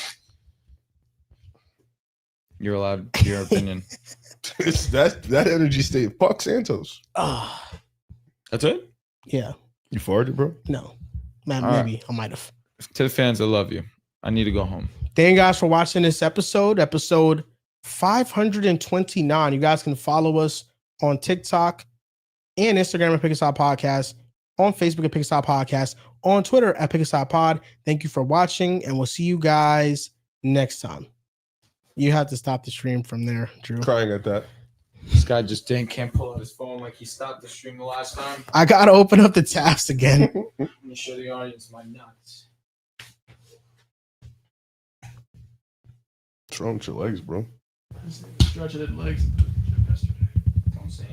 You're allowed your opinion. that energy state. Fuck Santos. Ah, That's it? yeah, You farted, bro? no. Man, All right. maybe I might have. To the fans, I love you. I need to go home. Thank you guys for watching this episode 529. You guys can follow us on TikTok and Instagram at Pick Aside Podcast, on Facebook at Pick Aside Podcast, on Twitter at Pick Aside Pod. Thank you for watching, and we'll see you guys next time. You have to stop the stream from there, Drew. Crying at that. This guy just can't pull out his phone like he stopped the stream the last time. I gotta open up the tabs again. Let me show the audience my nuts. What's wrong with your legs, bro? Stretch it in legs.